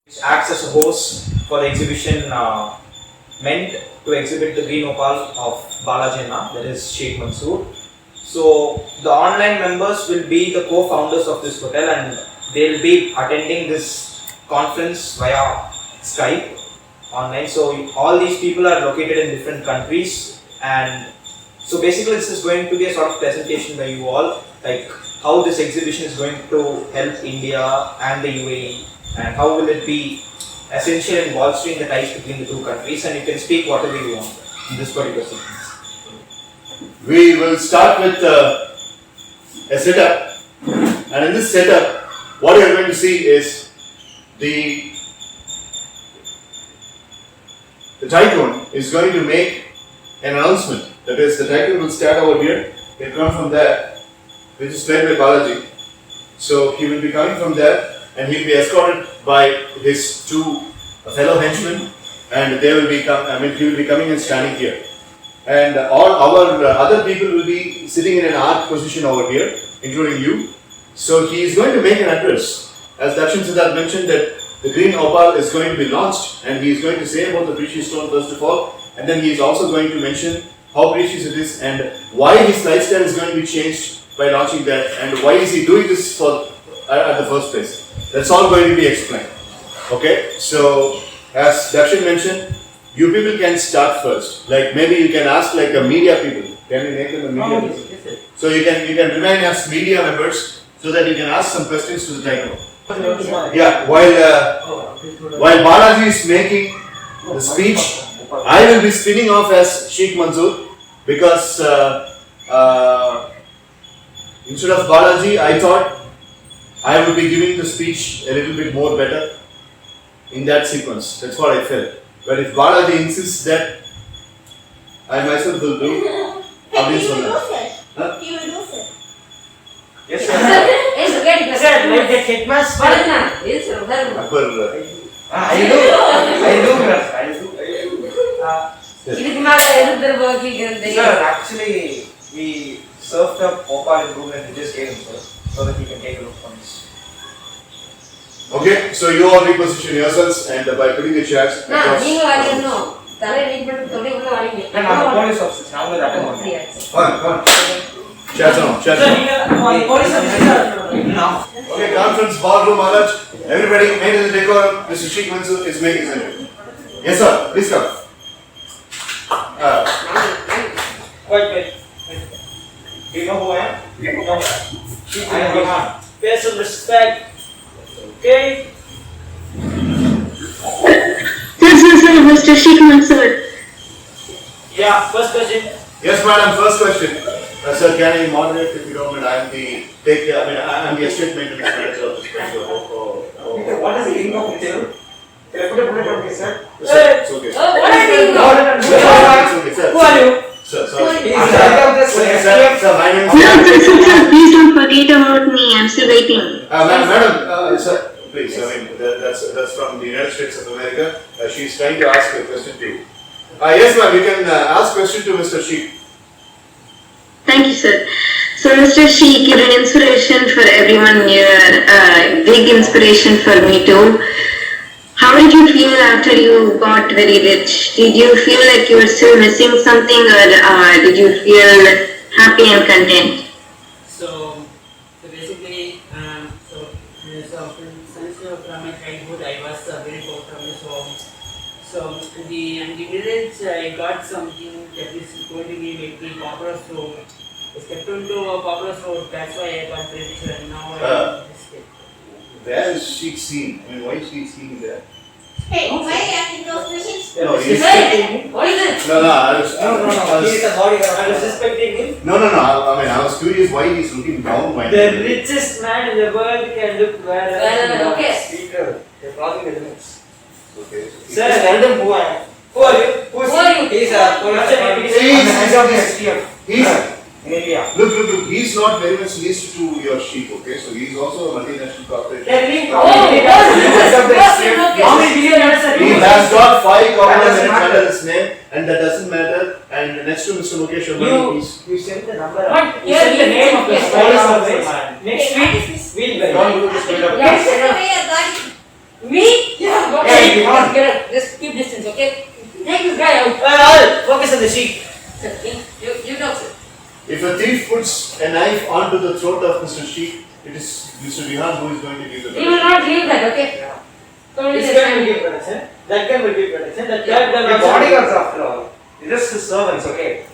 which acts as a host for the exhibition meant to exhibit the green opal of Balaji, that is Sheikh Mansoor. So the online members will be the co-founders of this hotel and they'll be attending this conference via Skype online. So all these people are located in different countries, and so basically this is going to be a sort of presentation by you all, like how this exhibition is going to help India and the UAE, and how will it be essential in bolstering the ties between the two countries, and you can speak whatever you want in this particular sequence. We will start with a setup, and in this setup what you are going to see is the tycoon is going to make an announcement. That is, the tycoon will start over here, he'll come from there, which is led by Balaji. So he will be coming from there and he will be escorted by his two fellow henchmen, and they will be he will be coming and standing here. And all our other people will be sitting in an arc position over here, including you. So he is going to make an address. As Dakshin Siddharth mentioned, that the green opal is going to be launched, and he is going to say about the precious stone first of all, and then he is also going to mention how precious it is and why his lifestyle is going to be changed by launching that, and why is he doing this for at the first place. That's all going to be explained. Okay, so as Dakshin mentioned, you people can start first. Like maybe you can ask like a media people. Can we make them a media people? Yes. So you can remain as media members so that you can ask some questions to the tycoon. Yeah, while Balaji is making the speech, I will be spinning off as Sheikh Mansoor, because instead of Balaji, I thought I would be giving the speech a little bit more better in that sequence. That's what I felt. But if Balaji insists that, I myself will do. He will do, sir. Huh? He will do, sir. Yes, sir. Sir, actually, we served up Opal in room and we just gave him, sir, so that he can take a look on this. Okay, so you all reposition yourselves, and by putting the chairs across. Police officers, now we're Come on. Chairs on. Okay, conference ballroom, Maharaj. Everybody, maintain the decorum. Mr. Sheikh Mansoor is making his entry. Yes, sir. Please come. Wait. Do you know who I am? No. I am Rohan. Pay some respect. Okay? Sir, Mr. Sheikh Mansoor. Yeah, first question. Yes, madam. First question. Sir, can I moderate if you don't mind? I am the estate maintenance manager of this place. What is the meaning of it? Can I put a bullet on this, sir? Sir, it's okay. What are you doing? It's okay, sir. Who are you? Sir, sorry. He is the head of this Sir, my name is. Sir, please don't forget about me. I'm still waiting. Madam, sir, please. That's from the United States of America. She is trying to ask a question to you. Yes, ma'am. You can ask question to Mr. Sheikh. Thank you, sir. So, Mr. Sheikh, you're an inspiration for everyone here, big inspiration for me too. How did you feel after you got very rich? Did you feel like you were still missing something, or did you feel happy and content? So basically, since from my childhood, I was very poor from this home. So in the village, I got something that is going to be make me popular. So I stepped into a popular road. That's why I got rich, and now I am this kid. Where is Sheikh seen? Why is Sheikh seen there? Hey, why are you asking those questions? No, he's What is it? No, I was. He is a bodyguard. I was respecting him. No. I was curious why he's looking down. The richest man in the world can look wherever. Okay. Speaker. They're crossing the limits. Okay. Sir, tell them who I am. Who are you? Who are you? He is a He's in India. Look, he's not very much least to your Sheikh, okay? So he's also a multinational corporation. He has got 5 corporations under his name, and that doesn't matter. And next to Mr. Mukesh Ambani, you send the number. You send the name of the police officer. Next week, we'll don't do this kind of Yes, Me? Yeah. Okay, come on. Get up. Just keep distance, okay? Take this guy out. Well, focus on the sheet. Sir, you talk, sir. If a thief puts a knife onto the throat of Mr. Sheik, it is Mr. Rihan who is going to give the He will not leave that, okay? So This guy will give protection. That guy will give protection. That guy will Yeah. give bodyguards after all. Just his servants, okay?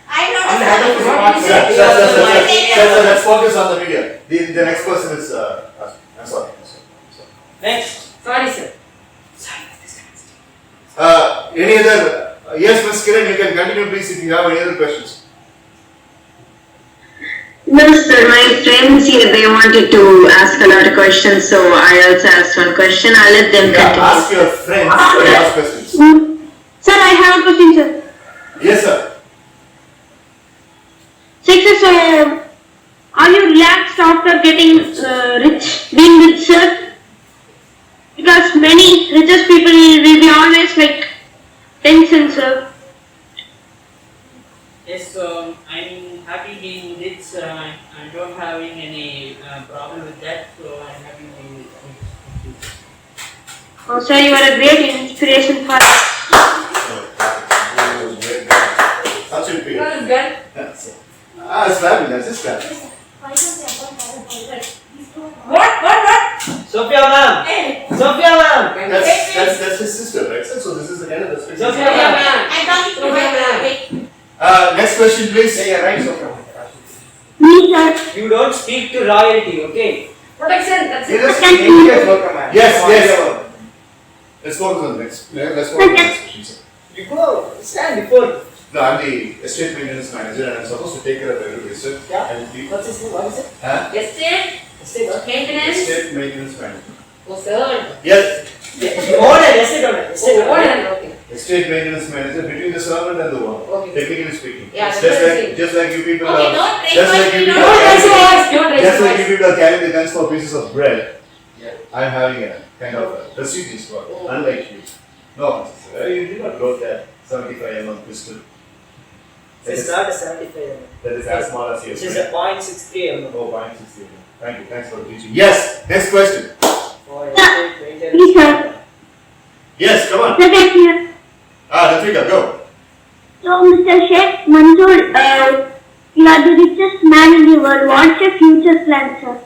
I'm not I'm the a head of the servant. department. Sir, let's focus on the media. The next person is, I'm sorry. Next. Sorry, sir. Any other, yes, Ms. Kiran, you can continue please if you have any other questions. No, sir. My friends here, they wanted to ask a lot of questions, so I also asked one question. I'll let them Yeah, continue. ask your friends to ask questions. Sir, I have a question, sir. Yes, sir. Sir, are you relaxed after getting being rich, sir? Because many richest people will be always like tension, sir. Yes, I'm happy being rich. I don't having any problem with that, so I'm happy being rich. Oh, sir, you are a great inspiration for us. Such a big. What is that? It's fabulous, it's fabulous. What? Sophia ma'am. Hey. Sophia ma'am. That's his sister, right? So this is the kind of respect. Sophia Yeah, ma'am. man. I'm talking to my mother. Next question, please. Yeah, you're right, Sophia. Me, sir. You don't speak to royalty, okay? Protection, that's it. Yes, Thank you, Sophia ma'am. yes. Let's focus on the next. Let's focus on the next question, sir. You go stand before. No, I'm the estate maintenance manager and I'm supposed to take care of everybody, sir. Yeah. And the What's his name? What is it? Estate, maintenance. estate maintenance manager. Oh, sir. Yes, Owner, estate owner. Estate Oh, owner. okay. estate maintenance manager between the servant and the owner. Okay. Technically speaking. Yeah, It's that's what I'm just like you people Okay, are. don't raise Just your like you voice, people don't are. raise your voice, don't raise Just your like you voice. people are carrying the guns for pieces of bread. Yeah. I'm having a kind of a prestigious work, unlike you. No, sir, you did not load that 75 mm pistol. It's not a 75. That is as small as Which yours. is a 0.63 mm. Oh, 0.60 mm. Thank you. Thanks for teaching. Yes. Next question. For estate maintenance. Please, sir. Yes. Come on. Sir, right here. Ratrika, go. So, Mr. Sheikh Mansoor, you are the richest man in the world. What's your future plan, sir?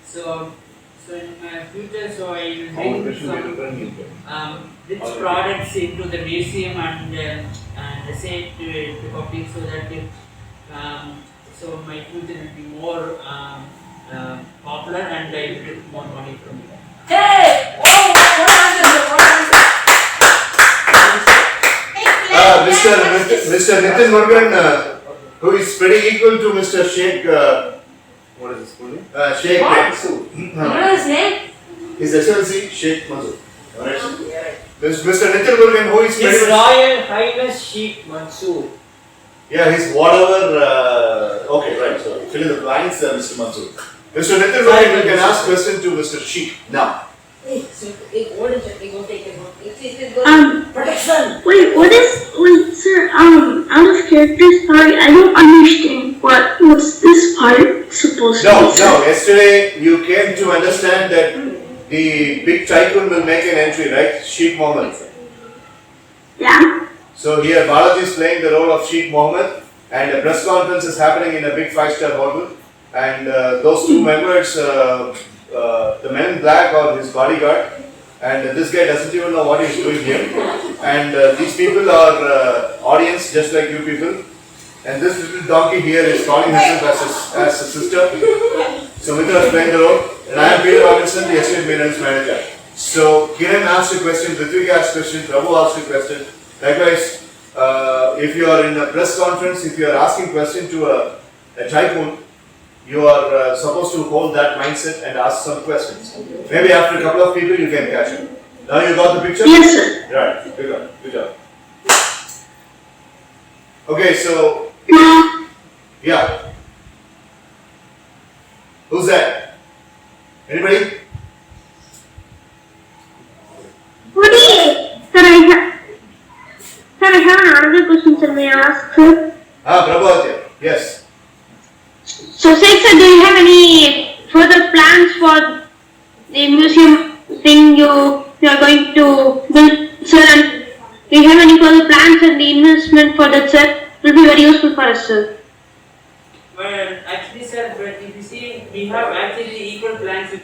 So in my future, so I will Our bring question will some return you. rich products into the museum and say it to the public so that so my future will be more popular and I will get more money from it. Hey! Oh, what answer? Mr. Nitin Murugan, who is pretty equal to Mr. Sheikh, what is his full name? Sheikh What? Mansoor. You know his name? His SLC, Sheikh Mansoor. Alright. Mr. Nitin Murugan, who is His pretty much, Royal Highness Sheikh Mansoor. yeah, his whatever, okay, right, so fill in the blanks, Mr. Mansoor. Mr. Nitin Murugan, you can ask question to Mr. Sheikh now. Hey, so what is it? Go take it. It's good. Protection. Wait, sir, out of character, sorry, I don't understand what's this part supposed to No, be, sir? no, yesterday you came to understand that the big tycoon will make an entry, right? Sheikh Mohammed. Yeah? So here Balaji is playing the role of Sheikh Mohammed and a press conference is happening in a big 5-star hotel and those two members, the men in black or his bodyguard and this guy doesn't even know what he's doing here and these people are audience just like you people and this little donkey here is calling herself as a sister. So Mitra is playing the role and I am Peter Robinson, the estate maintenance manager. So Kiran asked a question, Ritvik asked a question, Prabhu asked a question. Likewise, if you are in a press conference, if you are asking question to a tycoon, you are supposed to hold that mindset and ask some questions. Maybe after a couple of people you can catch it. Now you got the picture? Yes, sir. Right, good job. Okay, so, yeah. Who's that? Anybody? Sir, I have another question, sir. May I ask, sir? Prabhu, yes. So, sir, do you have any further plans for the museum thing you are going to build, sir, and we have any further plans and the investment for that, sir, will be very useful for us, sir. Well, actually, sir, but if you see, we have actually equal plans with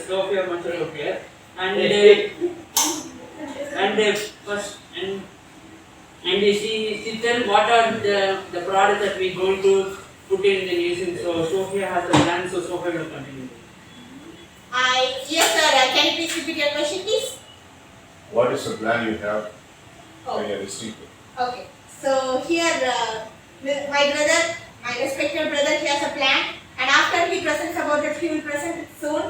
Sophia Mansoor here, and first and she tell what are the products that we going to put in the using. So Sophia has a plan, so Sophia will continue. Yes, sir. Can you please repeat your question, please? What is the plan you have Oh. when you are listening to? Okay. So here, my brother, my respected brother, he has a plan, and after he presents about it, he will present it soon.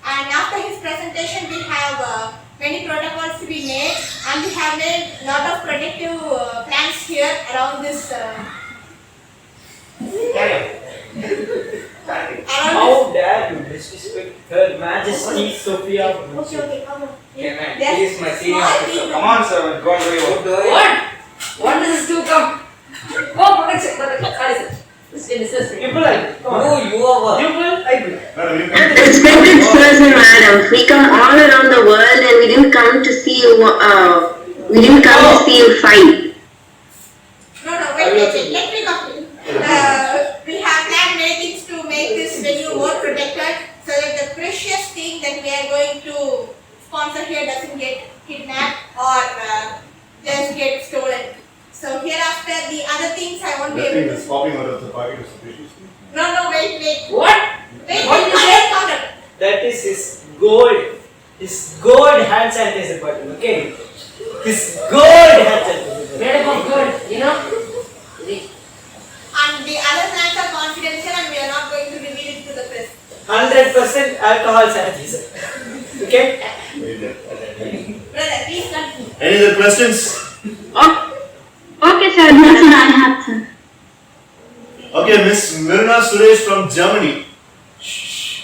And after his presentation, we have many protocols to be made, and we have made lot of protective plans here around this. How dare you disrespect Her Majesty Sophia? Okay, come on. Can I Yes. please my senior Small officer? people. Come on, sir. Go on, do your What? What does this do come? Oh, protection. Sorry, sir. This is necessary. Pupil, come on. No, you are. Pupil, Madam, you can. Respected sirs and madams, we come all around the world and we didn't come to see you. We didn't come to see you fight. No, wait. Let me complete. We have planned many things to make this venue more protected, so that the precious thing that we are going to sponsor here doesn't get kidnapped or just get stolen. So hereafter, the other things I won't be That thing able to. is popping out of the pocket of the patient. No, wait. What? Wait, What you I say? have counted. That is his gold. His gold hand sanitizer bottle, okay? His gold hand sanitizer. Made up of gold, you know? And the other plans are confidential, and we are not going to reveal it to the press. 100% alcohol sanitizer. Okay? Brother, please continue. Any other questions? Okay, sir, that's what I have, sir. Okay, Miss Mirna Suresh from Germany.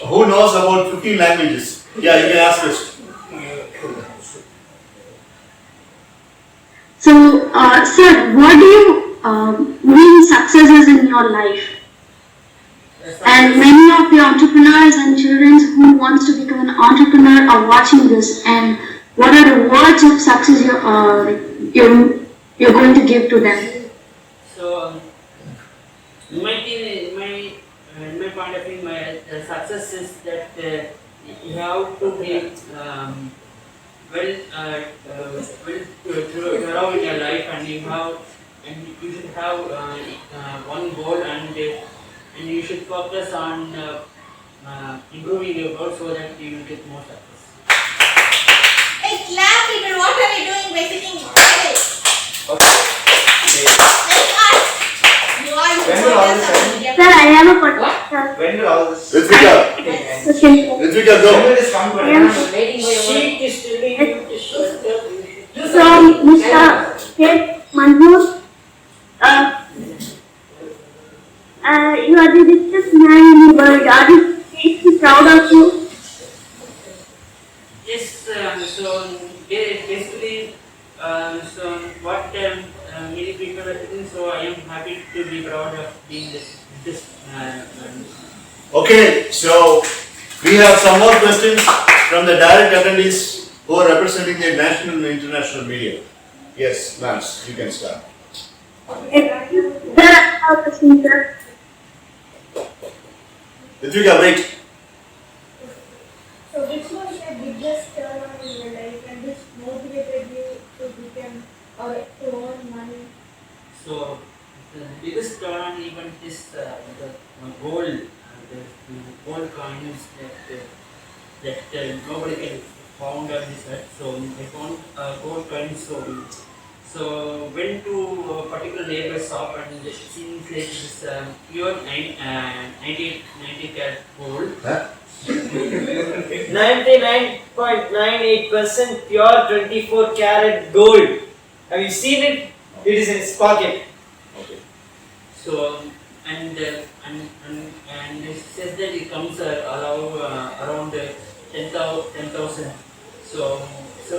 Who knows about 15 languages? Yeah, you can ask first. So, sir, what do you mean success is in your life? And many of the entrepreneurs and children who wants to become an entrepreneur are watching this. And what are the words of success you're going to give to them? So, in my point of view, my success is that you have to be thorough in your life, and you should have one goal, and you should focus on improving your goal so that you will get more success. Hey, clap people, what are you doing by sitting? Hey, you are When will all this end? Sir, I have a question. When will all this? Ritvika, Ritvika, When go. will this come to an Yeah. end? Waiting for your She is telling you to shut up. So, Mr. Skit, Mansoor, you are the richest man in the world. Are you proud of you? Yes, so basically, so what many people are doing, so I am happy to be proud of being this. Okay, so we have some more questions from the direct attendees who are representing the national and international media. Yes, ma'am, you can start. Sir, I have a question, sir. Ritvika, wait. So which was your biggest turn on in your life and which motivated you to become or to earn money? So the biggest turn even is the gold, the gold coins that nobody can found on this earth. So I found gold coins. So went to a particular neighbor's shop and it seems like this pure 90 karat gold. Huh? 99.98% pure 24 karat gold. Have you seen it? It is in his pocket. Okay. So and it says that it comes around 10,000. So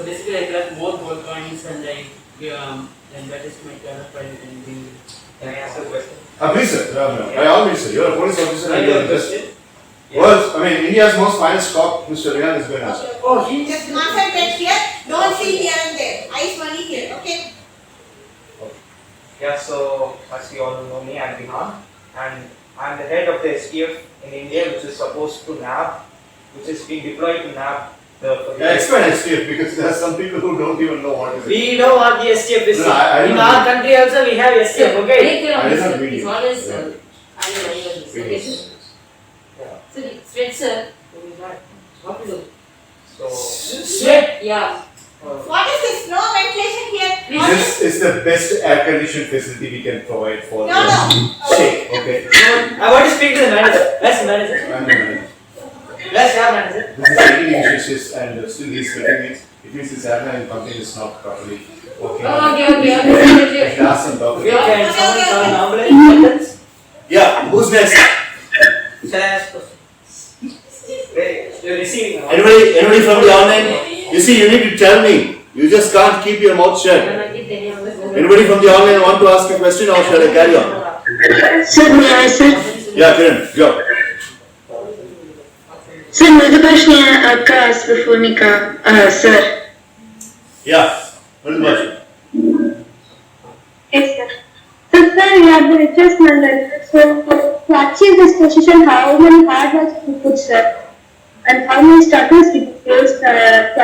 basically I got more gold coins and and that is my kind of private and Can I ask a question? Please, sir. I always say, you're a police officer and you're a question. Well, I mean, India's most finest cock, Mr. Rihan, is going to ask. Oh, he Just concentrate here, don't see here and there. Eyes only here, okay? Yeah, so as you all know me, I'm Bihan, and I'm the head of the STF in India, which is supposed to nab, which is being deployed to nab the. Yeah, explain STF because there are some people who don't even know what is it. We know what the STF is. No, I In don't our know. country also we have STF, okay? Take care I of did not this. read He's it. always Yeah. annual. Okay, sir. Yeah. So, sweat, sir. What to do? So Sweat. Yeah. What is this? No ventilation here. What is- This is the best air conditioned facility we can provide for No, no. shake, okay? I want to speak to the manager. Where's the manager? I'm the manager. Where's your manager? This is 80 Celsius and still he's sweating it. It means his airline pumping is not properly working. Okay. Glass and dog. Okay, can someone call an ambulance? Yeah, who's next? Shall I ask questions? You're receiving now. Anybody from the online? You see, you need to tell me. You just can't keep your mouth shut. Anybody from the online want to ask a question or shall I carry on? Sir, may I, sir? Yeah, Kiran, go. Sir, मुझे प्रश्न आपका ask before me का sir. Yeah, what is the question? Yes, sir. So, sir, you are the richest man. Right? So, to achieve this position, how many hard work you put, sir? And how many struggles did you face to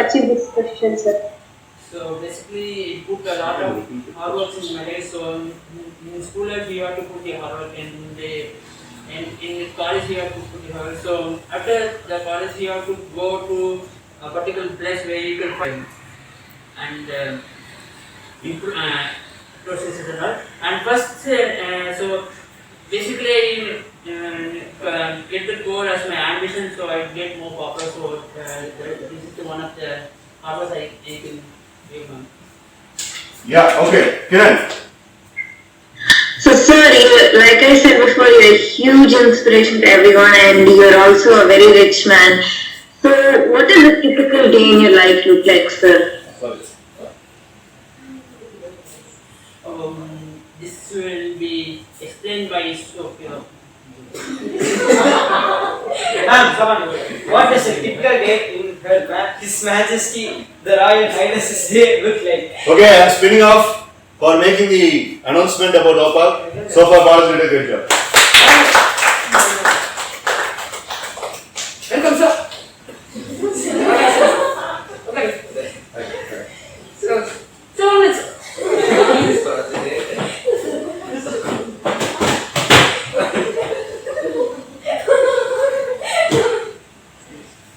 achieve this position, sir? So basically, it put a lot of hard work in my life. So in school life, we have to put the hard work, and in college we have to put the hard work. So after the college, we have to go to a particular place where you can find and improve processes and all. And first, so basically, get the goal as my ambition, so I get more popular. So this is one of the hard work I can. Yeah, okay. Kiran. So, sir, you, like I said before, you're a huge inspiration to everyone, and you're also a very rich man. So, what does a typical day in your life look like, sir? This will be explained by Sophia. Ma'am, come on. What does a typical day in His Majesty, the Royal Highness's day look like? Okay, I'm spinning off for making the announcement about Opal. So far, Balaji did a great job. Welcome, sir. Okay. So, let's.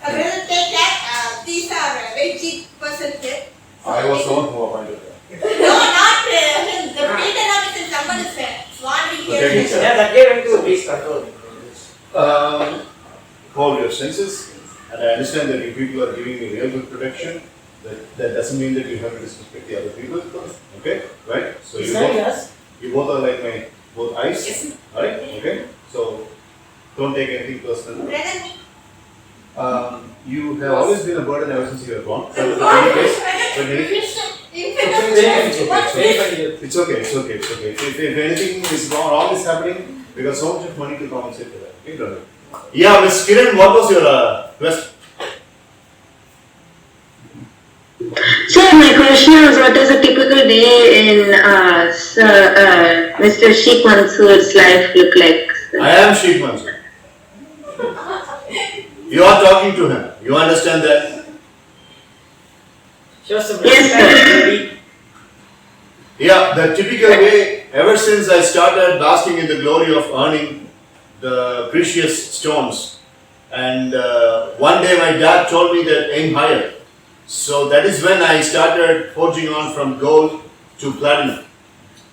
We'll take that. These are very cheap person here. I was the one who appointed her. No, not him. The Peter Robinson, someone is wandering Okay, here. sir. Yeah, that gave him to police control. Hold your senses, and I understand that you people are giving me real good protection. That doesn't mean that you have to disrespect the other people. Okay, right? So you both are like my both eyes. Yes. Alright? Okay? So don't take anything personal. Brother, You have always been a burden ever since you were born. But in any case, it's okay, it's okay, it's okay. If anything is wrong is happening, we got so much of money to compensate for that. Okay, brother? Yeah, Ms. Kiran, what was your question? Sir, my question was, what does a typical day in Mr. Sheikh Mansoor's life look like, sir? I am Sheikh Mansoor. You are talking to him. You understand that? Show some Yes, respect, baby. Yeah, the typical way, ever since I started basking in the glory of earning the precious stones, and one day my dad told me that aim higher. So that is when I started forging on from gold to platinum.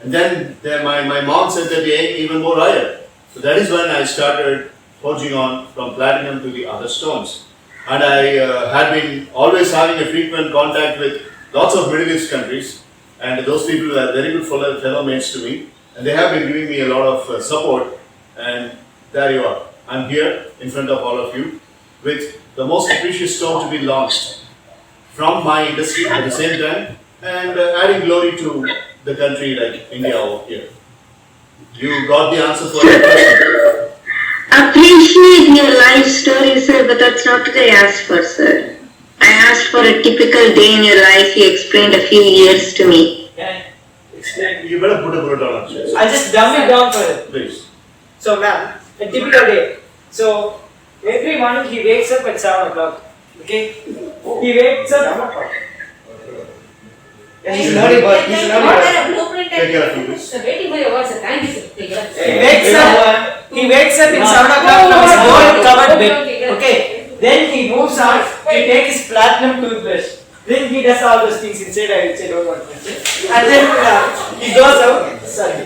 And then my mom said that aim even more higher. So that is when I started forging on from platinum to the other stones. And I had been always having a frequent contact with lots of Middle East countries, and those people were very good fellow mates to me, and they have been giving me a lot of support. And there you are. I'm here in front of all of you with the most precious stone to be launched from my industry at the same time, and adding glory to the country like India over here. You got the answer for your question. appreciate your life story, sir, but that's not what I asked for, sir. I asked for a typical day in your life. You explained a few years to me. Can I explain? You better put a bullet on it. I'll just dumb it down for you. Please. So, ma'am, a typical day. So, every morning he wakes up at 7 o'clock. Okay? He wakes up. He's an early bird. He's an early What bird. are a blueprint Take care of you, please. Sir, waiting for your words, sir. Thank you, sir. Take care. He wakes up in 7 o'clock from his gold covered bed. Okay? Then he moves on to take his platinum toothbrush. Then he does all those things inside, which I don't want to mention. And then he goes out. Sorry.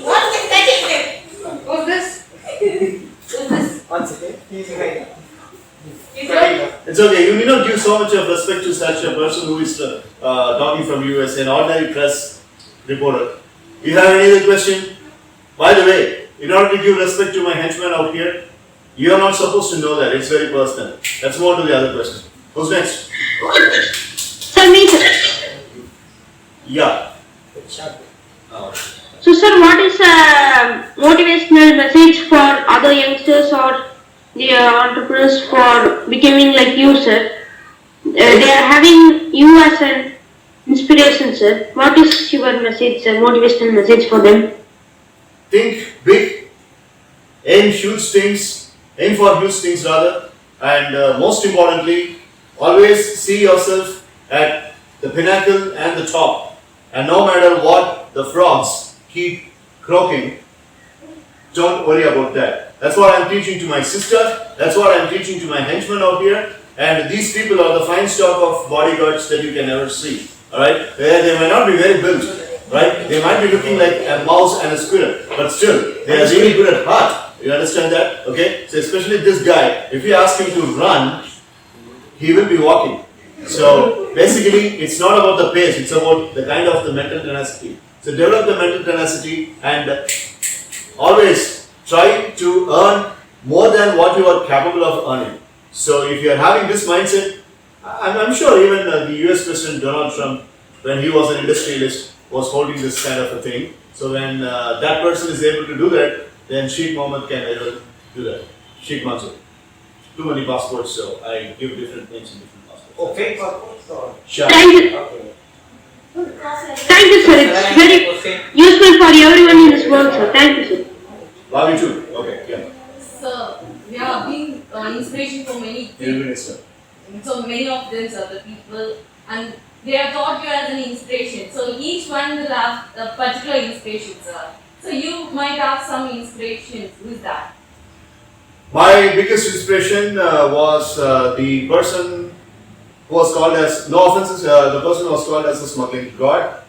What's the setting there? Who's this? Who's this? 1 second. He's behind. He's right. It's okay. You need not give so much of respect to such a person who is talking from US, an ordinary press reporter. You have any other question? By the way, in order to give respect to my henchman out here, you are not supposed to know that. It's very personal. Let's move on to the other question. Who's next? Sir, me, sir. Yeah. So, sir, what is a motivational message for other youngsters or the entrepreneurs for becoming like you, sir? They are having you as an inspiration, sir. What is your message, sir? Motivational message for them? Think big, aim for huge things rather, and most importantly, always see yourself at the pinnacle and the top. And no matter what the frogs keep croaking, don't worry about that. That's what I'm teaching to my sister, that's what I'm teaching to my henchmen out here, and these people are the fine stock of bodyguards that you can ever see. Alright? They may not be very built, right? They might be looking like a mouse and a squirrel, but still, they are really good at heart. You understand that? Okay? So especially this guy, if you ask him to run, he will be walking. So basically, it's not about the pace, it's about the kind of the mental tenacity. So develop the mental tenacity and always try to earn more than what you are capable of earning. So if you are having this mindset, I'm sure even the US President Donald Trump, when he was an industrialist, was holding this kind of a thing. So when that person is able to do that, then Sheikh Mohammed can able do that. Sheikh Mansour. Too many passports, so I give different names in different passports. Oh, fake passports or? Sure. Thank you. Okay. Thank you, sir. It's very useful for everyone in this world, sir. Thank you, sir. Bobby too. Okay, yeah. So, we have been inspiration for many You'll be next one. So many of them are the people, and they have taught you as an inspiration. So each one will have a particular inspiration, sir. So you might have some inspirations. Who is that? My biggest inspiration was the person who was called as, no offenses, the person who was called as a smuggling god.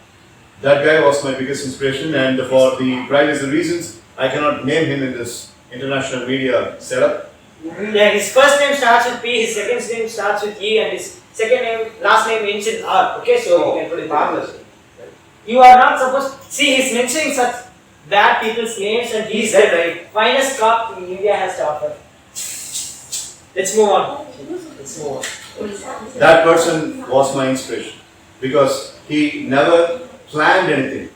That guy was my biggest inspiration, and for the privacy reasons, I cannot name him in this international media setup. Yeah, his first name starts with P, his second name starts with E, and his last name ends in R. Okay, so you can put it there. You are not supposed to see, he's mentioning such bad people's names, and he's the finest cop India has to offer. Let's move on. That person was my inspiration because he never planned anything.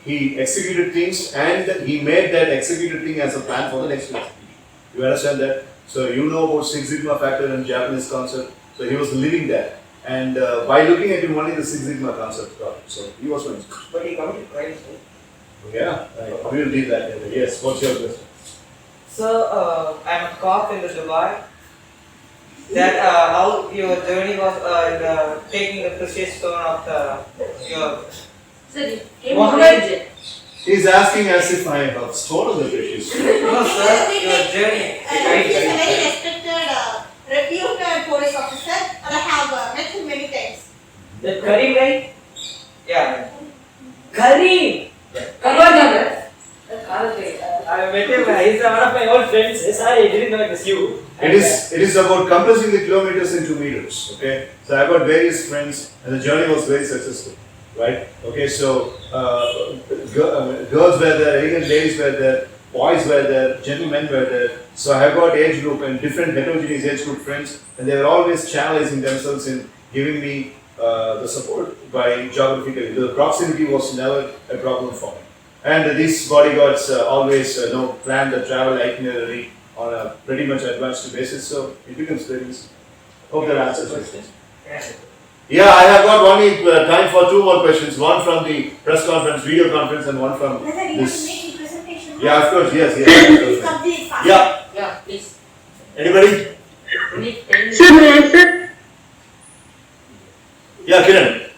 He executed things and he made that executed thing as a plan for the next execution. You understand that? So you know about Six Sigma factor and Japanese concept. So he was living that. And by looking at him, only the Six Sigma concept got it. So he was my inspiration. But he committed crimes, right? Yeah, right. We will deal that later. Yes, what's your question? So, I'm a cop in the Dubai. That how your journey was in taking the precious stone of your Sir, Mohammed. He's asking as if I have stolen the precious. No, sir, your journey. He's a very respected, reputed police officer, and I have met him many times. That Karim guy? Yeah. Karim! I met him, he's one of my old friends. Sorry, I didn't know it was you. It is about compressing the kilometers into meters. Okay, so I got various friends, and the journey was very successful. Right? Okay, so girls were there, even ladies were there, boys were there, gentlemen were there. So I have got age group and different heterogeneous age group friends, and they were always channelizing themselves in giving me the support by geographically. The proximity was never a problem for me. And these bodyguards always plan the travel itinerary on a pretty much advanced basis, so it becomes very easy. Hope that answers your question. Yeah, I have got only time for 2 more questions. One from the press conference, video conference, and one from Whether you have to this. make a presentation. Yeah, of course, yes. Please complete fast. Yeah, Yeah, please. anybody? Only 10 Sir, may I, sir? Yeah, Kiran.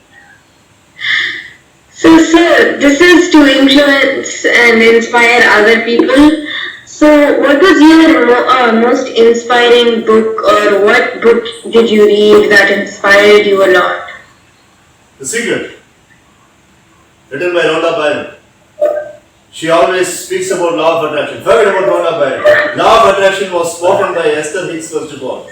So, sir, this is to influence and inspire other people. So, what was your most inspiring book, or what book did you read that inspired you a lot? The Secret, written by Rhonda Byrne. She always speaks about law of attraction. Forget about Rhonda Byrne. Law of attraction was spoken by Esther Hicks first of all.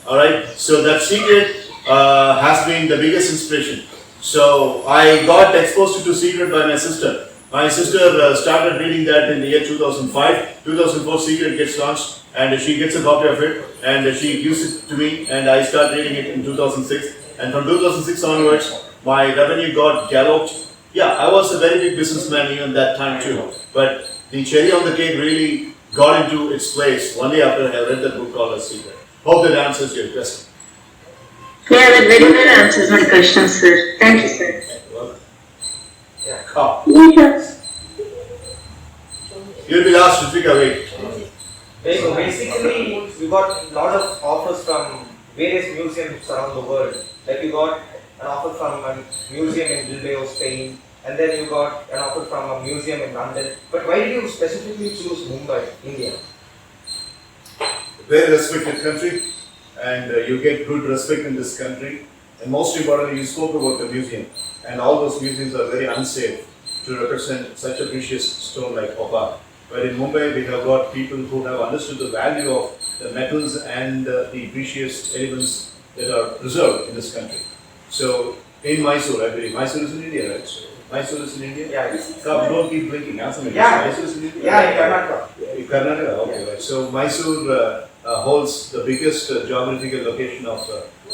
Alright, so that Secret has been the biggest inspiration. So I got exposed to Secret by my sister. My sister started reading that in the year 2005. 2004 Secret gets launched and she gets a copy of it and she gives it to me and I start reading it in 2006. And from 2006 onwards, my revenue got galloped. Yeah, I was a very big businessman even that time too. But the cherry on the cake really got into its place only after I read that book called A Secret. Hope that answers your question. Yeah, that very well answers my question, sir. Thank you, sir. Yeah. Oh, Yes, sir. you'll be last, Ritvika, wait. So basically, we got a lot of offers from various museums around the world. Like you got an offer from a museum in Bilbao, Spain, and then you got an offer from a museum in London. But why did you specifically choose Mumbai, India? Very respected country, and you get good respect in this country. And most importantly, you spoke about the museum, and all those museums are very unsafe to represent such a precious stone like Opal. But in Mumbai, we have got people who have understood the value of the metals and the precious elements that are preserved in this country. So, in Mysore, I believe, Mysore is in India, right? Mysore is in India? Yeah, it's Come, don't keep blinking, answer me. Yeah. Mysore is in India? yeah, in Karnataka. In Karnataka, okay, right. So Mysore holds the biggest geographical location of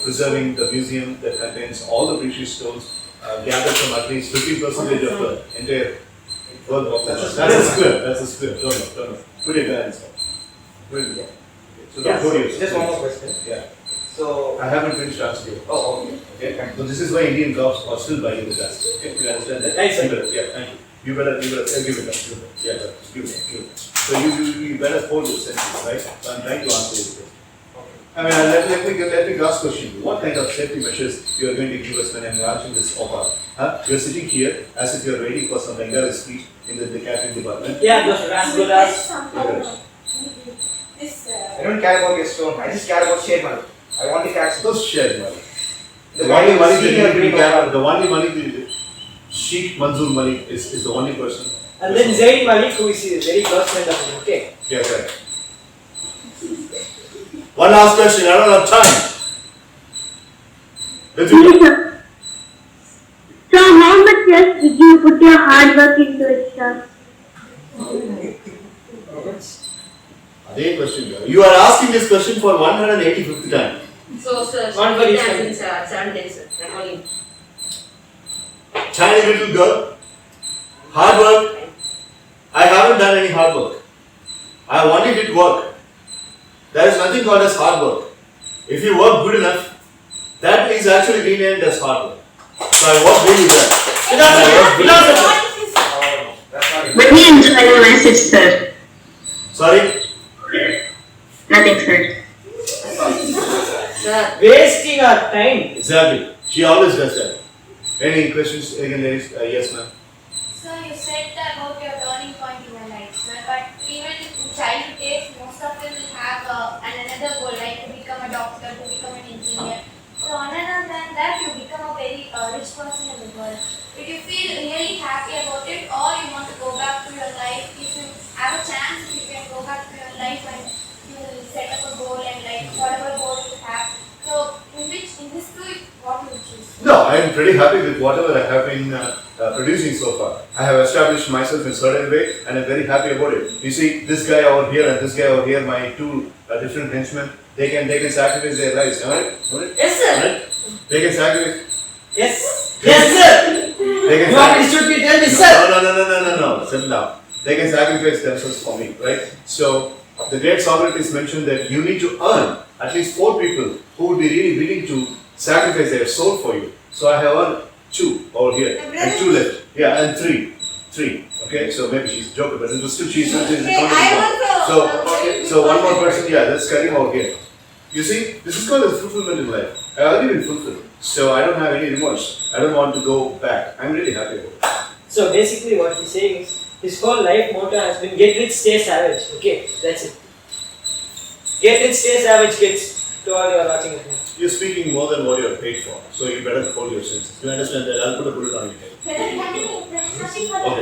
preserving the museum that contains all the precious stones gathered from at least 50% of the entire world. That's a square. That's a square. Don't know. Put it there inside. Put it there. So Yeah, don't go to your just one more question. Yeah. So, I haven't finished answering you. oh, okay. Okay. So this is why Indian cops are still buying the gas. Okay. You understand that? Right, sir. You better, yeah. Thank you. You better give it up. Give it up. Yeah. Give it up. So you better hold your senses, right? So I'm trying to answer your question. I mean, let me ask question. What kind of safety measures you are going to give us when I'm launching this offer? Huh? You're sitting here as if you're waiting for some Bengali speech in the catering department. Yeah, those rasgulas. This, I don't care about your stone. I just care about share money. I want to catch Those shared money. the The only money senior that you green can, opal. the only money that Sheikh Manzoor Malik is the only person. And then Zaid Malik, who is a very close friend of him, okay? Yeah, correct. One last question, I don't have time. Let's Yes, do it. sir. So, how much yes did you put your hard work into it, sir? Same question. You are asking this question for 185th time. So, sir, One for each has one. been 7 days, sir. Recording. Tiny little girl, hard work. I haven't done any hard work. I only did work. There is nothing called as hard work. If you work good enough, that is actually renamed as hard work. So I work really well. And I work really well. what is Oh, no, that's not it. But we enjoy the message, sir. Sorry? Nothing, sir. Sir, Wasting our time. Exactly. She always does that. Any questions again, ladies? Yes, ma'am. So you said about your turning point in your life, sir. But even in childhood days, most of them will have another goal, like to become a doctor, to become an engineer. So other than that, you become a very rich person in the world. Did you feel really happy about it, or you want to go back to your life? If you have a chance, you can go back to your life and you will set up a goal and like whatever goal you have. So in this two, what will you choose? No, I am pretty happy with whatever I have been producing so far. I have established myself in a certain way and I'm very happy about it. You see, this guy over here and this guy over here, my two different henchmen, they can sacrifice their lives, alright? Yes, sir. Alright? They can sacrifice. Yes. Yes, sir. They can You want me sacrifice. to tell me, sir? No. settle down, they can sacrifice themselves for me, right? So the great Socrates mentioned that you need to earn at least 4 people who would be really willing to sacrifice their soul for you. So I have earned 2 over here, and 2 left. Yeah, and 3. 3. Okay, so maybe she's joking, but it was still she's not. So one more person, yeah, that's Karim over here. You see, this is called a fulfillment in life. I have already been fulfilled, so I don't have any remorse. I don't want to go back. I'm really happy about it. So basically what he's saying is, his whole life motto has been get rich, stay savage. Okay, that's it. Get rich, stay savage, kids. To all you are watching it now. You're speaking more than what you're paid for, so you better hold your senses. Do you understand that? I'll put a bullet on your head. Okay,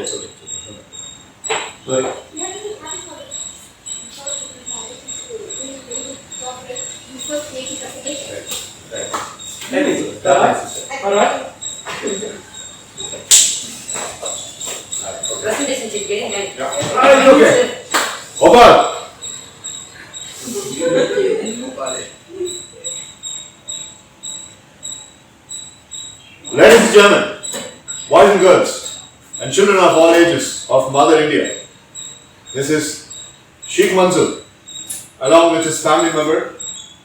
it's okay. Sorry. Alright? Presentation sheet getting ready. Okay. Opal! Ladies and gentlemen, boys and girls, and children of all ages of Mother India, this is Sheikh Mansoor, along with his family member,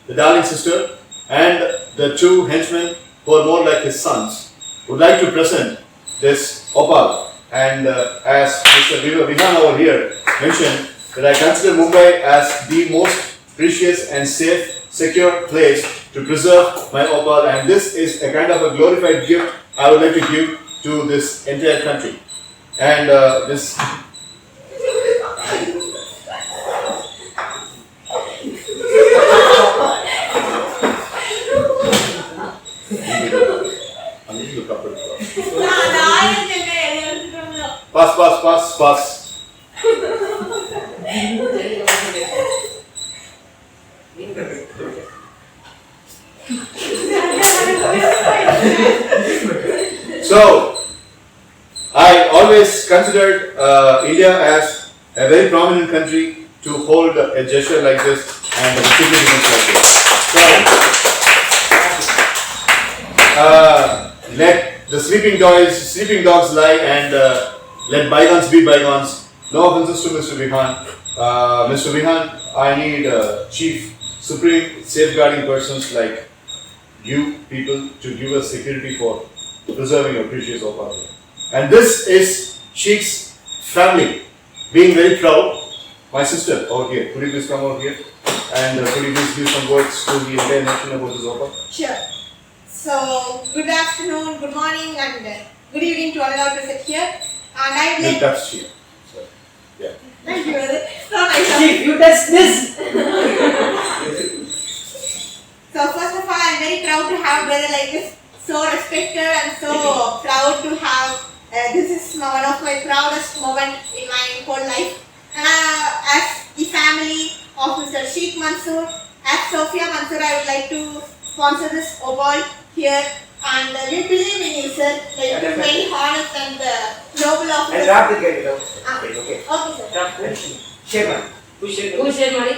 the darling sister, and the 2 henchmen who are more like his sons, would like to present this Opal. And as Mr. Vihan over here mentioned, that I consider Mumbai as the most precious and safe, secure place to preserve my Opal, and this is a kind of a glorified gift I would like to give to this entire country. And this. Pass. So, I always considered India as a very prominent country to hold a gesture like this and a significance like this. So, let the sleeping dogs lie, and let bygones be bygones. No offenses to Mr. Vihan. Mr. Vihan, I need chief, supreme safeguarding persons like you people to give us security for preserving your precious Opal. And this is Sheikh's family being very proud. My sister over here, could you please come over here? And could you please give some words to the entire nation about this Opal? Sure. So, good afternoon, good morning, and good evening to all of us present here. And I would like. Touched here. So, yeah. Thank you, brother. So nice. Chief, you touch this! So, first of all, I'm very proud to have a brother like this, so respected and so proud to have. This is one of my proudest moments in my whole life. As the family of Mr. Sheikh Mansoor, as Sophia Mansoor, I would like to sponsor this Opal here. And we believe in you, sir. Like, you're very honest and noble officer. I'll wrap the gate out. Okay, sir. Share money. Who shared money?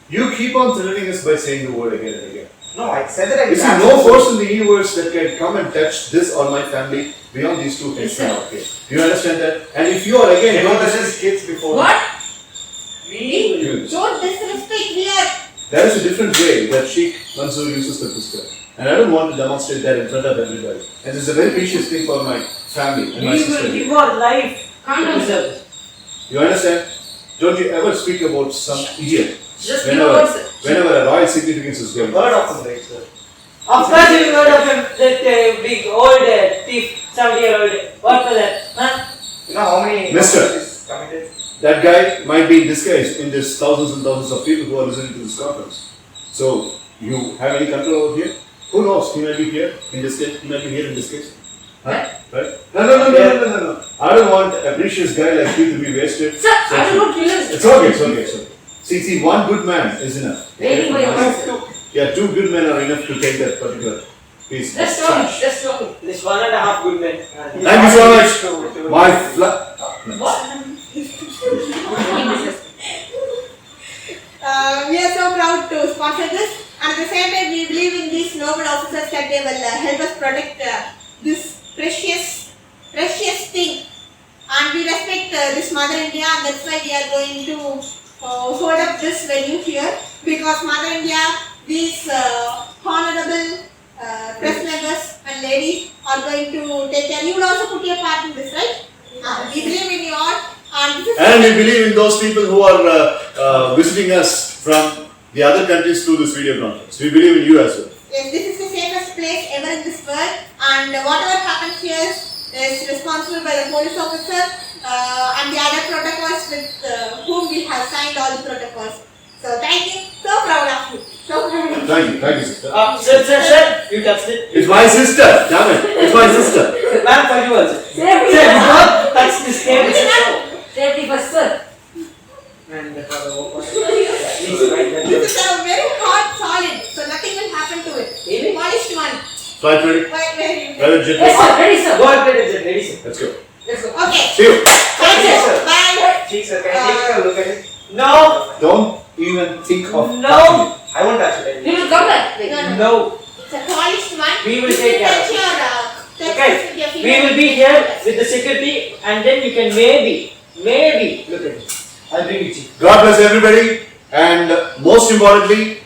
You keep on threatening us by saying the word again and again. No, I said that I You see, no force in the universe that can come and touch this or my family beyond these 2 henchmen out here. Do you understand that? And if you are again, You know this is kids before. What? you- Don't disrespect here. there is a different way that Sheikh Mansoor uses the pistol. And I don't want to demonstrate that in front of everybody. And this is a very precious thing for my family and my We will sister. give our life to preserve. You understand? Don't you ever speak about some idiot Just give a word, sir. whenever a royal significance is going. Heard of him, right, sir? Of course you heard of him, that big old thief, 70-year-old. What was that? Huh? You know how many Mister. is committed? That guy might be in disguise in this thousands and thousands of people who are listening to this conference. So, you have any control over here? Who knows? He might be here in this case. He might be here in this case. Huh? Right? No. I don't want a precious guy like you to be wasted. Sir, I don't know killers. It's okay. See, one good man is enough. Waiting for your words. Yeah, 2 good men are enough to take that particular piece. Just tell me. Just tell me. This 1.5 good men. Thank you so much. My What? We are so proud to sponsor this, and at the same time, we believe in these noble officers that they will help us protect this precious thing. And we respect this Mother India, and that's why we are going to hold up this venue here, because Mother India, these honorable press members and ladies are going to take care. You will also put your part in this, right? We believe in you all. And we believe in those people who are visiting us from the other countries through this video conference. We believe in you as well. Yes, this is the safest place ever in this world, and whatever happens here is responsible by the police officer and the other protocols with whom we have signed all the protocols. So thank you. So proud of you. So proud of you. Thank you, sister. Sir, you touched it. It's my sister. Damn it. It's my sister. Ma'am, for you also. Sir, you not touch this table. Safety first, sir. And for the Opal. Please write that. This is a very hard solid, so nothing will happen to it. Really? Polished one. Flight ready? Very. Private jet. Yes, sir. Ready, sir. Go and play the jet. Ready, sir. Let's go. Let's go. Okay. See you. Thank you. Yes, sir. Bye. See, sir, can I take a look at it? No. Don't even think of No. touching it. I won't touch it. We will come back. No. It's a polished one. We will take care of it. Okay. We will be here with the security, and then you can maybe look at it. I'll bring it to you. God bless everybody, and most importantly,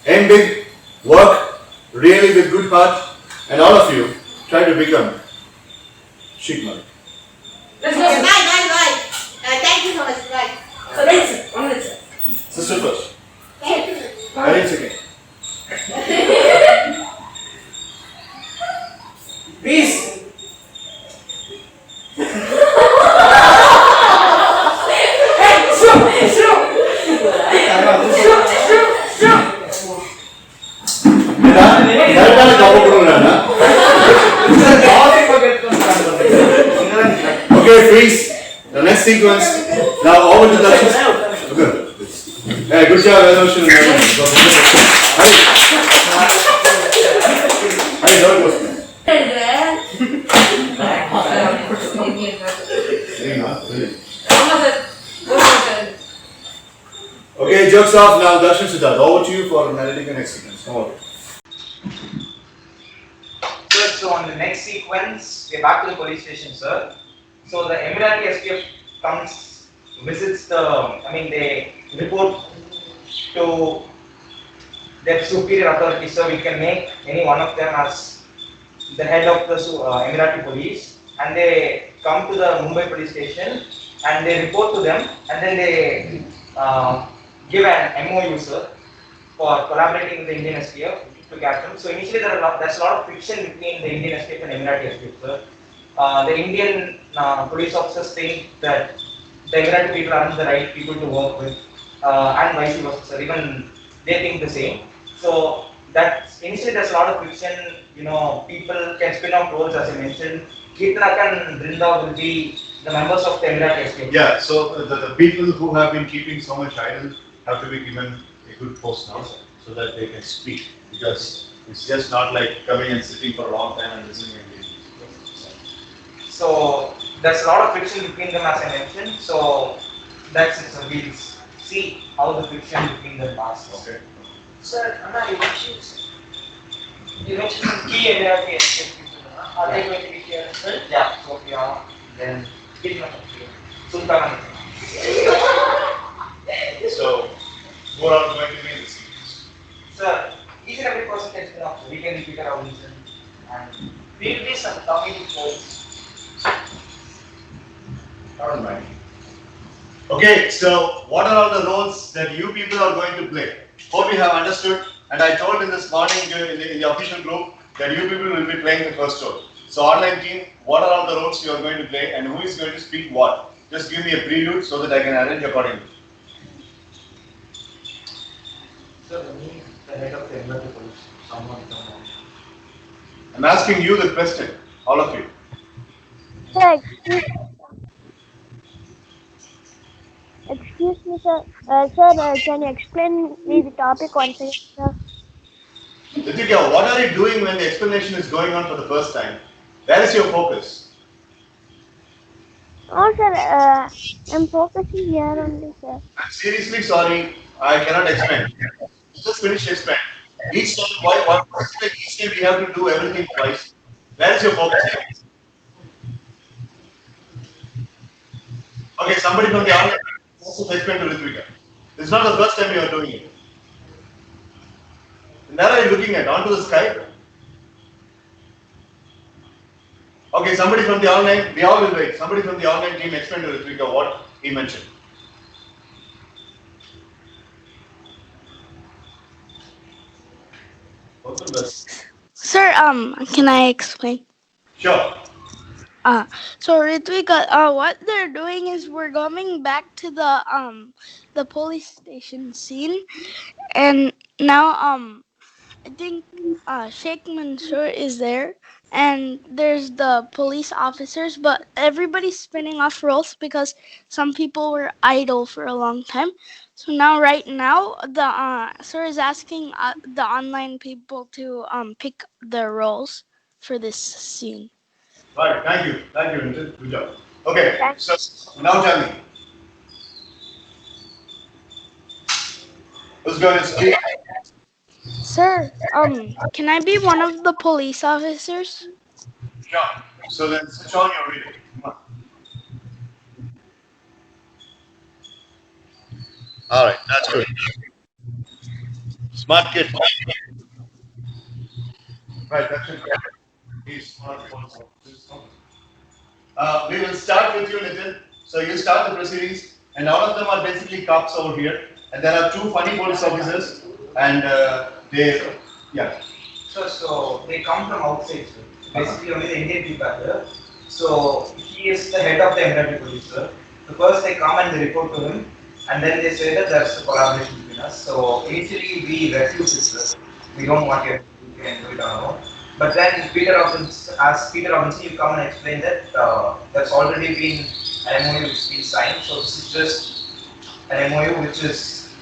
aim big, work really with good heart, and all of you try to become chic money. Let's go, Okay, sir. bye. Thank you so much. Bye. So, ready, sir. 1 minute, sir. Sister first. Thank you. Arrange again. Please. Okay, freeze. The next sequence. Now over to the good. Hey, good job, Evolution and everything. Hey, how it goes? Okay, jokes off now. Darshan Siddharth, over to you for narrating the next sequence. Come on. Sir, so on the next sequence, we're back to the police station, sir. So the Emirati SPF comes, visits they report to their superior authority, so we can make any one of them as the head of the Emirati police, and they come to the Mumbai police station and they report to them, and then they give an MOU, sir, for collaborating with the Indian SPF to catch them. So initially there's a lot of friction between the Indian SPF and Emirati SPF, sir. The Indian police officers think that the Emirati people aren't the right people to work with, and vice versa, sir. Even they think the same. So that's initially there's a lot of friction. People can spin out roles, as I mentioned. Kitrak and Brinda will be the members of the Emirati SPF. Yeah, so the people who have been keeping so much idle have to be given a good post now, so that they can speak, because it's just not like coming and sitting for a long time and listening and listening. So there's a lot of friction between them, as I mentioned. So that's it. So we'll see how the friction between them passes. Okay. Sir, Anna, you mentioned some key Emirati SPF people. Are they going to be here as well? Yeah, Sophia, then Sultan. So, who are all going to be in the series? Sir, each and every person can spin off. So we can repeat our reason, and Will be some comedy points. I don't mind. Okay, so what are all the roles that you people are going to play? Hope you have understood. And I told in this morning in the official group that you people will be playing the first role. So online team, what are all the roles you are going to play and who is going to speak what? Just give me a prelude so that I can arrange accordingly. sir, me, the head of the Emirati police, someone. I'm asking you the question, all of you. Sir, excuse me, sir. Can you explain me the topic once again, sir? Ritika, what are you doing when the explanation is going on for the first time? Where is your focus? Oh, sir, I'm focusing here only, sir. I'm seriously sorry, I cannot explain. Just finish explain. Each time, why each time we have to do everything twice? Where is your focus? Okay, somebody from the online also explain to Ritvika. This is not the first time you are doing it. And where are you looking at? Onto the sky? Okay, somebody from the online, we all will wait. Somebody from the online team explain to Ritvika what he mentioned. Open this. Sir, can I explain? Sure. So Ritvika, what they're doing is we're going back to the police station scene, and now I think Sheikh Mansour is there, and there's the police officers, but everybody's spinning off roles because some people were idle for a long time. So now, right now, the sir is asking the online people to pick their roles for this scene. Right, thank you, Nitin. Good job. Okay, so now tell me, who's going to speak? Sir, can I be one of the police officers? Sure. So then switch on your reading. Come on. All right, that's good. Smart kid. Right, that's it. He's one of the police officers. We will start with you, Nitin. So you start the proceedings, and all of them are basically cops over here. And there are two funny police officers, and they, yeah. So they come from outside, sir. Basically, only the Indian people are there. So he is the head of the Emirati police, sir. So first they come and they report to him, and then they say that there's a collaboration between us. So initially we refuse it, sir. We don't want you can do it on our own. But then Peter Robbins asks Peter Robinson, you come and explain that there's already been an MOU which has been signed. So this is just an MOU which is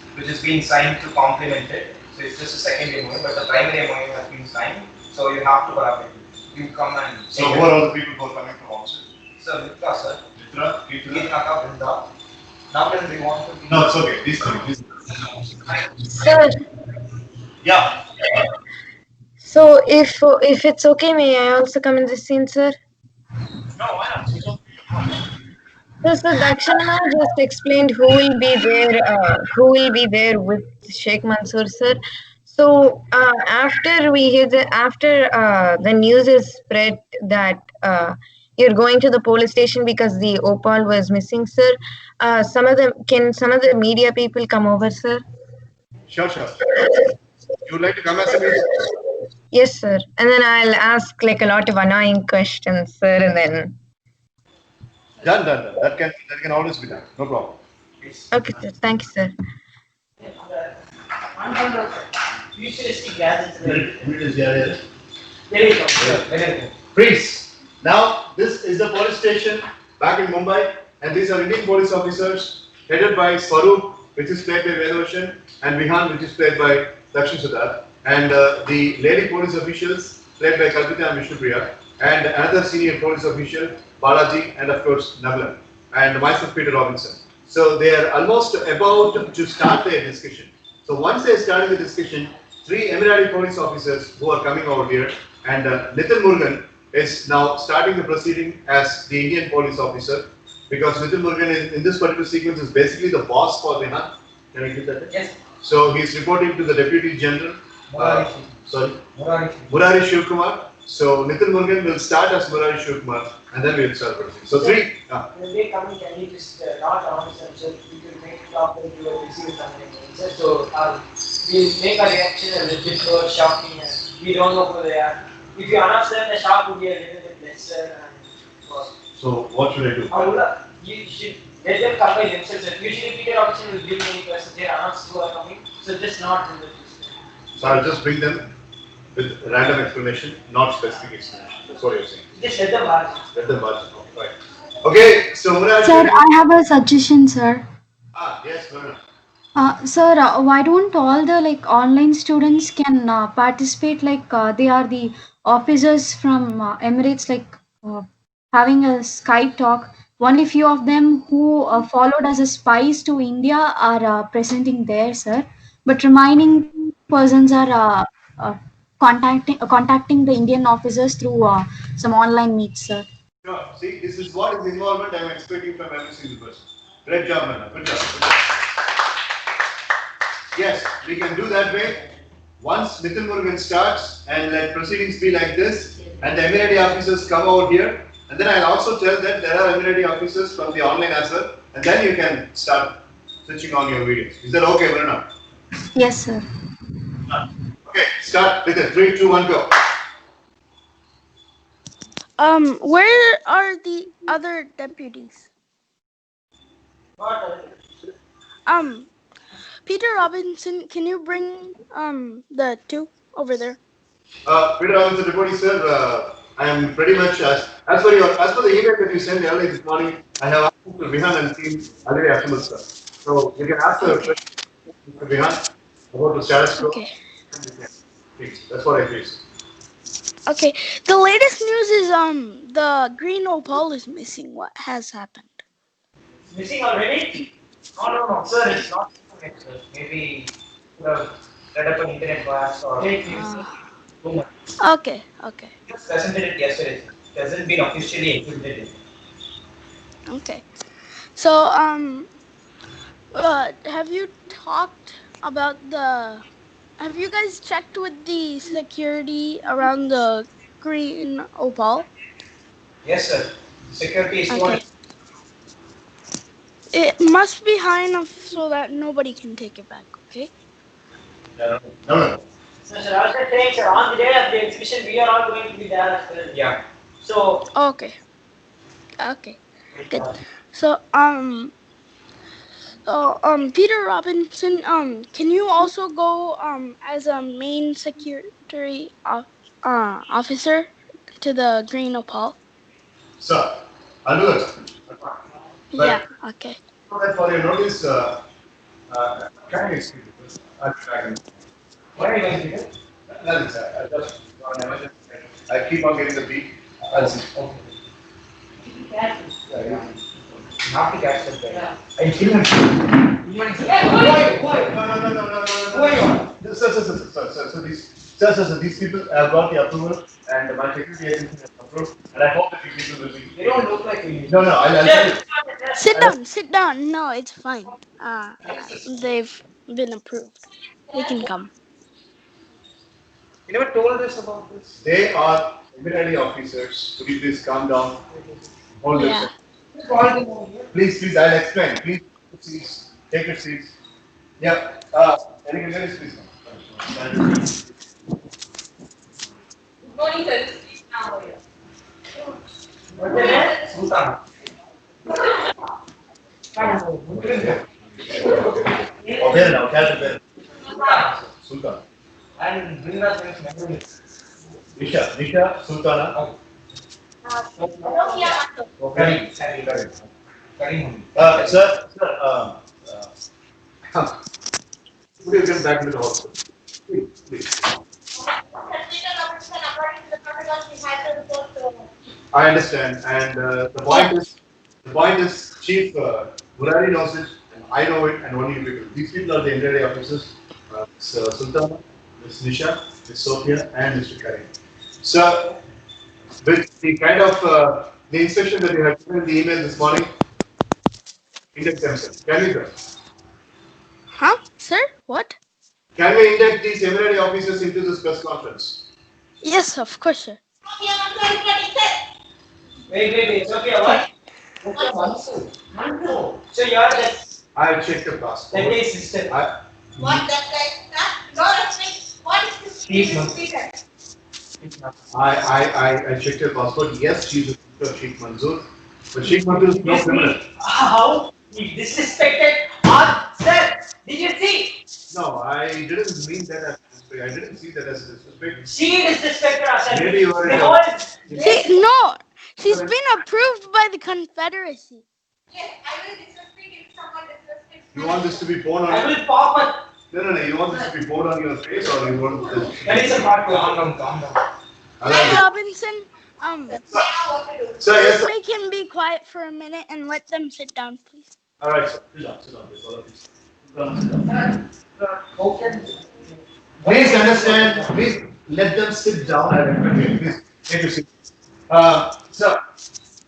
being signed to complement it. So it's just a second MOU, but the primary MOU has been signed. So you have to collaborate. You come and So who are all the people who are coming from outside? Sir, Mitra, sir. Mitra, Keetuna? Keetnaka, Vrinda. Now when we want to. No, it's okay. These three. These Sir, Yeah. so if it's okay, may I also come in this scene, sir? No, why not? Switch on. So Dakshana just explained who will be there with Sheikh Mansoor, sir. So after the news is spread that you're going to the police station because the Opal was missing, sir. Some of the media people come over, sir? Sure, sure. You would like to come as a media? Yes, sir. And then I'll ask like a lot of annoying questions, sir, and then. Done. That can always be done. No problem. Okay, sir. Thank you, sir. Futuristic gadgets. There you go. Freeze. Now, this is the police station back in Mumbai, and these are Indian police officers headed by Swaroop, which is played by Vedoshan, and Vihan, which is played by Dakshin Sudar, and the lady police officials played by Kalpita and Vishnupriya, and another senior police official, Balaji, and of course Nagalan, and myself, Peter Robinson. So they are almost about to start their discussion. So once they started the discussion, three Emirati police officers who are coming over here, and Nitin Murugan is now starting the proceeding as the Indian police officer, because Nitin Murugan in this particular sequence is basically the boss for Vihan. Can I get that? Yes. So he's reporting to the Deputy General, Murari Shivkumar. So Nitin Murugan will start as Murari Shivkumar, and then we'll start proceeding. So three. When they come in, can you just not announce themselves? We can make it up that you are receiving something. So we'll make a reaction a little bit more shocking, and we don't know who they are. If you announce them, the shock would be a little bit lesser. So what should I do? You should let them come by themselves. Usually, Peter Robinson will give me any person they announce who are coming. So just not in the system. So I'll just bring them with random explanation, not specific explanation. That's what you're saying. Just let them march. Let them march. Right. Okay. So Murari. Sir, I have a suggestion, sir. Yes, Varuna. Sir, why don't all the online students can participate they are the officers from Emirates having a Skype talk. Only few of them who followed as a spies to India are presenting there, sir. But remaining persons are contacting the Indian officers through some online meets, sir. Sure. See, this is what is involvement I am expecting from every single person. Great job, Manna. Good job. Good job. Yes, we can do that way. Once Nitin Murugan starts and let proceedings be like this, and the MLD officers come over here, and then I'll also tell that there are MLD officers from the online as well, and then you can start switching on your videos. Is that okay, Varuna? Yes, sir. Okay, start with it. 3, 2, 1, go. Where are the other deputies? Peter Robinson, can you bring the two over there? Peter Robinson reporting, sir. I am pretty much as per the email that you sent earlier this morning. I have asked Mr. Vihan and team already assembled, sir. So you can ask the question, Mr. Vihan, about the status quo. Okay. That's what I feel. Okay. The latest news is the green Opal is missing. What has happened? It's missing already? No, sir, it's not missing, sir. Maybe you have read up an internet blast or Okay. Just presented it yesterday. It hasn't been officially exhibited. Okay. So have you talked about have you guys checked with the security around the green Opal? Yes, sir. Security is Okay. It must be high enough so that nobody can take it back, okay? No. So, sir, I was just saying, sir, on the day of the exhibition, we are all going to be there as well. Yeah. So, Okay. Good. So Peter Robinson, can you also go as a main security officer to the green Opal? Sir, I'll do it. Yeah. Okay. For your notice, can you explain this? What are you going to do? Nothing, sir. I keep on getting the beat. I'll see. Okay. Not to catch the guy. I kill him. Why? No. Sir, these people have got the approval and my security agency has approved and I hope that you people will be. They don't look like we. No, I'll tell you. Sit down. No, it's fine. They've been approved. They can come. You never told us about this. They are immediately officers. Could you please calm down? Hold Yeah. this. Please, I'll explain. Please, seats. Take your seats. Yeah. Anything else, please? Good morning, sir. This is now here. what's the name? Sultan. Okay, now, catch it. Sultan. And bring us next memory. Nisha, Sultana. Karim. Sir, would you get back into the hospital? Please. I understand, and the point is, Chief Murari knows it, and I know it, and only you people. These people are the NDA officers, Sultana, Ms. Nisha, Ms. Sophia, and Mr. Karim. So, with the kind of the instruction that you have given in the email this morning, index themselves. Can we do? Huh? Sir? What? Can we induct these MLD officers into this press conference? Yes, of course, sir. Wait, Sophia, what? Mansu. So you are the I checked the passport. deputy sister. What that guy? No respect. What is this? Speaker. I checked her passport. Yes, she's a sister of Sheikh Mansoor. But Sheikh Mansoor is no criminal. How he disrespected our sir? Did you see? No, I didn't mean that as disrespect. I didn't see that as a disrespect. She disrespected our sir. Maybe you are in The a- whole No, she's been approved by the Confederacy. Yes, I will disrespect if someone disrespects. You want this to be born on? I will pop her. No. You want this to be born on your face, or you want this? That is a part. Calm down. Peter Robinson, Sir, yes, sir. make him be quiet for a minute and let them sit down, please. All right, sir. Sit down. Please, all of you. Please understand. Please let them sit down. Please take your seat. Sir,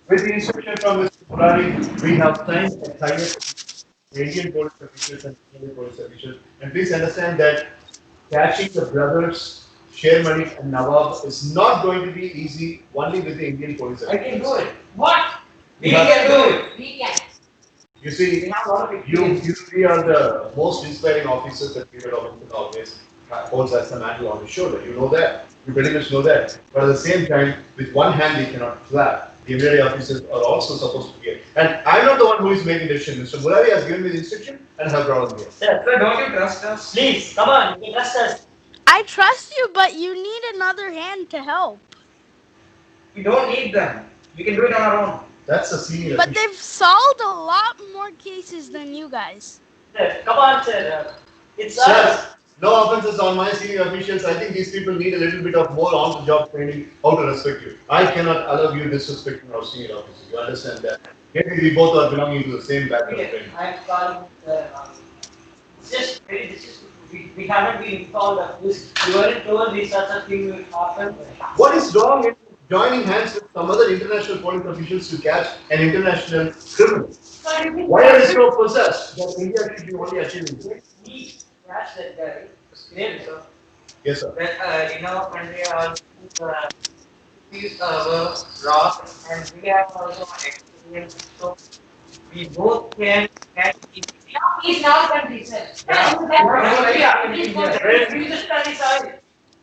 With the instruction from Mr. Murari, we have signed a tie-up with Indian police officials and Indian police officials. And please understand that catching the brothers, Shermani and Nawab is not going to be easy only with the Indian police officials. I can do it. What? We can do it. We can. You see, We have a lot of you experience. three are the most inspiring officers that Peter Robinson always holds as the mantle on his shoulder. You know that. You pretty much know that. But at the same time, with one hand you cannot clap. The military officers are also supposed to be. And I'm not the one who is making the decision. Mr. Murari has given me the instruction and I have brought him here. Sir, don't you trust us? Please, come on, you can trust us. I trust you, but you need another hand to help. We don't need them. We can do it on our own. That's a senior But official. they've solved a lot more cases than you guys. Sir, come on, sir. It's Sir, us. no offenses on my senior officials. I think these people need a little bit of more on-the-job training, how to respect you. I cannot allow you disrespecting our senior officers. You understand that? Maybe we both are belonging to the same background of training. I'm calling, it's just very disrespectful. We haven't been informed of this. We weren't told these sorts of things will happen. What is wrong in joining hands with some other international police officials to catch an international criminal? Why are you so possessed that India should be only achieving this? We catch that guy. Clearly, sir. Yes, sir. That in our country these rock and we have also experience. So we both can catch it. He's now country, sir.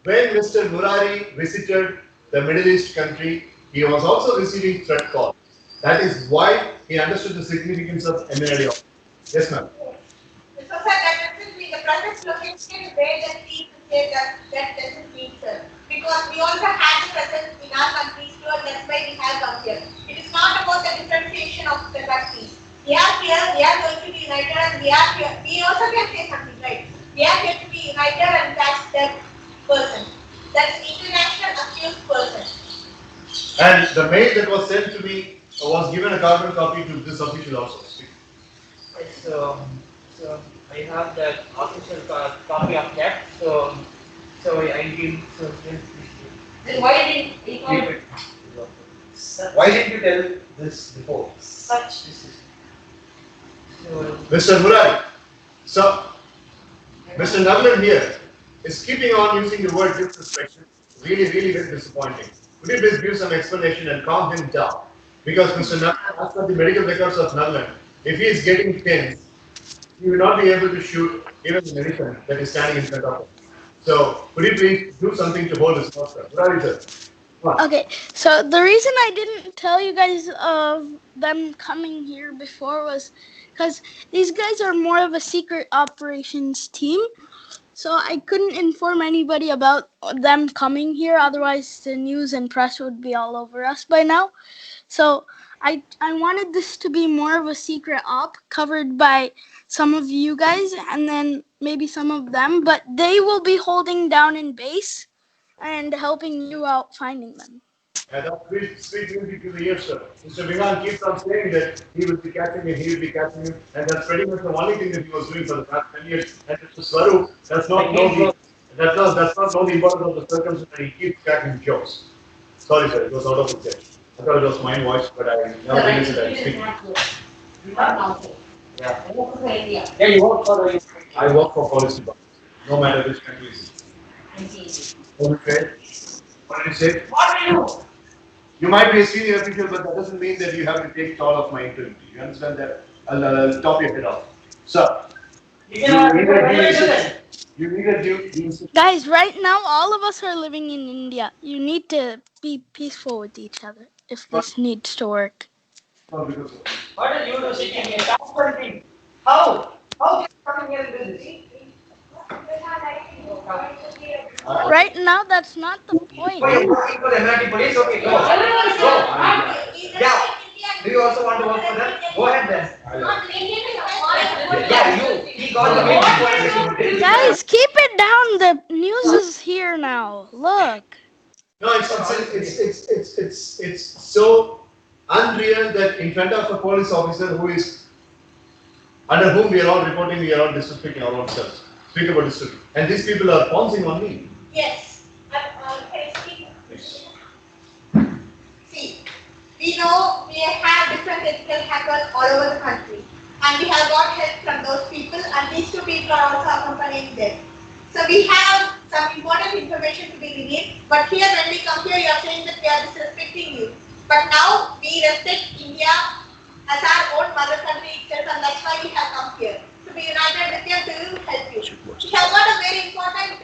When Mr. Murari visited the Middle East country, he was also receiving threat calls. That is why he understood the significance of MNLA. Yes, ma'am. So, sir, that doesn't mean the present location where the people say that doesn't mean, sir. Because we also have the presence in our countries too, and that's why we have come here. It is not about the differentiation of the countries. We are here, we are going to be united, and we are here. We also can say something, right? We are here to be united and catch that person. That's international accused person. And the mail that was sent to me was given a carbon copy to this official also. So I have that official copy of that. So I give. Then why didn't he Keep it. Why didn't you tell this before? such this is? Mr. Murari, so Mr. Naglan here is keeping on using the word disrespect. Really, really very disappointing. Could you please give some explanation and calm him down? Because Mr. Naglan, as per the medical records of Naglan, if he is getting tense, he will not be able to shoot even the medicine that is standing in front of him. So, could you please do something to hold his posture? Murari sir. Okay, so the reason I didn't tell you guys of them coming here before was because these guys are more of a secret operations team. So I couldn't inform anybody about them coming here, otherwise the news and press would be all over us by now. So I wanted this to be more of a secret op covered by some of you guys and then maybe some of them, but they will be holding down in base and helping you out finding them. And that's sweet music to the ears, sir. Mr. Vigan keeps on saying that he will be catching him, he will be catching him, and that's pretty much the only thing that he was doing for the past 10 years. And Mr. Swarup does not know the importance of the circumstance, and he keeps cracking jokes. Sorry, sir, it was out of his head. I thought it was my voice, but I never realized that I'm speaking. Yeah. Yeah, you work for the. I work for police department, no matter which country it is. Okay. What did you say? What are you? You might be a senior official, but that doesn't mean that you have to take all of my integrity. You understand that? I'll top your head off. So, you needed you. Guys, right now all of us are living in India. You need to be peaceful with each other if this needs to work. Not because of. What are you doing sitting here? How? How can you come here and do this? Right now, that's not the point. Oh, you're working for the MLT police? Okay, go. Yeah. Do you also want to work for them? Go ahead then. Yeah, you. He got the mail. Guys, keep it down. The news is here now. Look. No, it's so unreal that in front of a police officer who is under whom we are all reporting, we are all disrespecting our own selves. Speak about disrespect. And these people are pouncing on me. Yes. Can I speak? See, we know we have different ethical hackers all over the country, and we have got help from those people, and these two people are also accompanying them. So we have some important information to be revealed, but here when we come here, you are saying that we are disrespecting you. But now we respect India as our own mother country itself, and that's why we have come here to be united with you, to help you. We have got a very important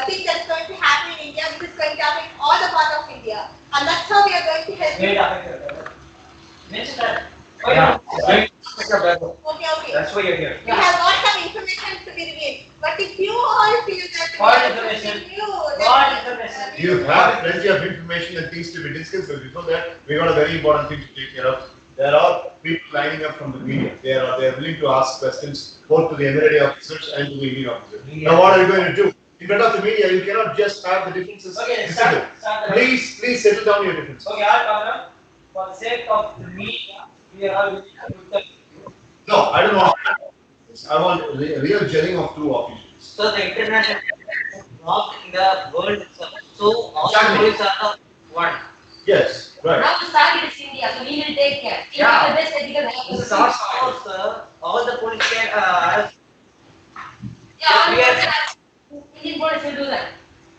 thing that's going to happen in India, which is going to affect all the part of India, and that's how we are going to help you. Mention that. Yeah. Okay. That's why you're here. We have got some information to be revealed, but if you all feel that What we are information? disrespecting you, What then, information? we You will- have plenty of information and things to be discussed, but before that, we got a very important thing to take care of. There are people lining up from the media. They are willing to ask questions both to the emirate officers and to the Indian officers. Now, what are you going to do? In front of the media, you cannot just have the differences Okay, visible. start the Please settle down your differences. Okay, all Kavana, for the sake of the media, we are all willing to put the. No, I don't want. I want real gelling of two officials. So the international not in the world itself. So all the Exactly. police are the one. Yes, right. Now the target is India, so we will take care. India Yeah. is the best ethical This is hacker. our sir. All the police can Yeah, all we are- Indian police will do that.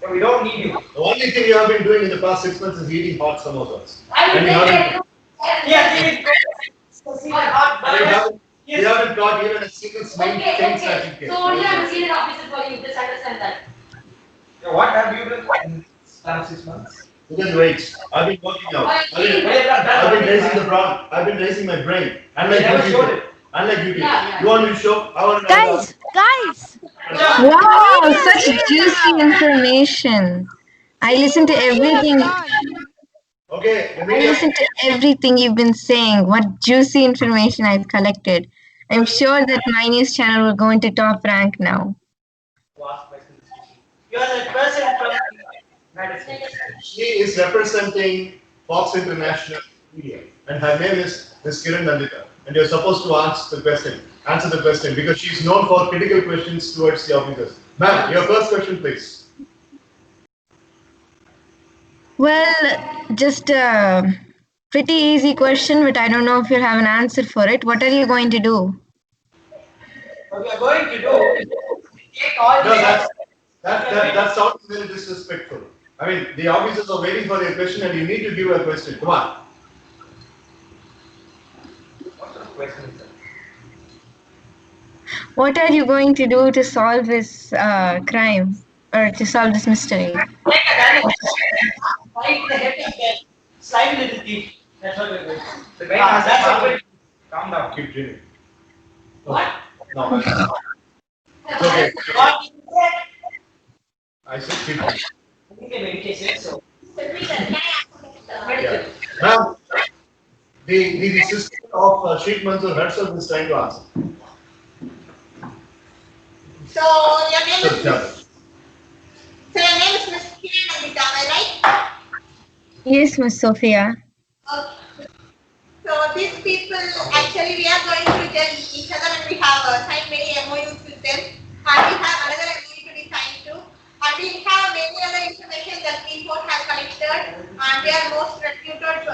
Yeah, we don't need you. The only thing you have been doing in the past 6 months is eating hot samosas. I will And you take haven't- care. Yeah, see it. See the hot You burger. haven't, you haven't got even a single small Okay, thing okay. snatching case. So only I'm a senior officer for you, just understand that. Yeah, what have you done in the span of 6 months? Because wait, I've been working out. Why? I've been raising the brain. I've been raising my brain. Unlike They never you showed people. it. Unlike you people. Yeah. You want me to show? I want to Guys, Wow, Media is such here juicy now. information. I listen to what you have everything. done. Okay, the I media. listen to everything you've been saying. What juicy information I've collected. I'm sure that my news channel will go into top rank now. You are the person from the United States. She is representing Fox International Media, and her name is Ms. Kiran Nandita. And you're supposed to answer the question, because she's known for critical questions towards the officers. Ma'am, your first question, please. Well, just a pretty easy question, but I don't know if you'll have an answer for it. What are you going to do? What we are going to do is take all No, the. that sounds very disrespectful. I mean, the officers are waiting for their question, and you need to give a question. Come on. What sort of question is that? What are you going to do to solve this crime or to solve this mystery? Take a gun, fight the head of the slimy little thief. That's what we're going to do. The guy Ah, has that's calm what we're Calm down. Keep dreaming. What? No. It's okay. What you said? I said keep dreaming. I think a medication, so. Yeah. Ma'am, the sister of Sheikh Mansoor herself is trying to answer. So your name So, is tell Miss. So your name is Miss Kiran Nandita, am I right? Yes, Miss Sophia. Okay. So these people, actually we are going to tell each other, and we have signed many MOUs with them, and we have another MOU to be signed too, and we have many other information that we both have collected, and they are most reputed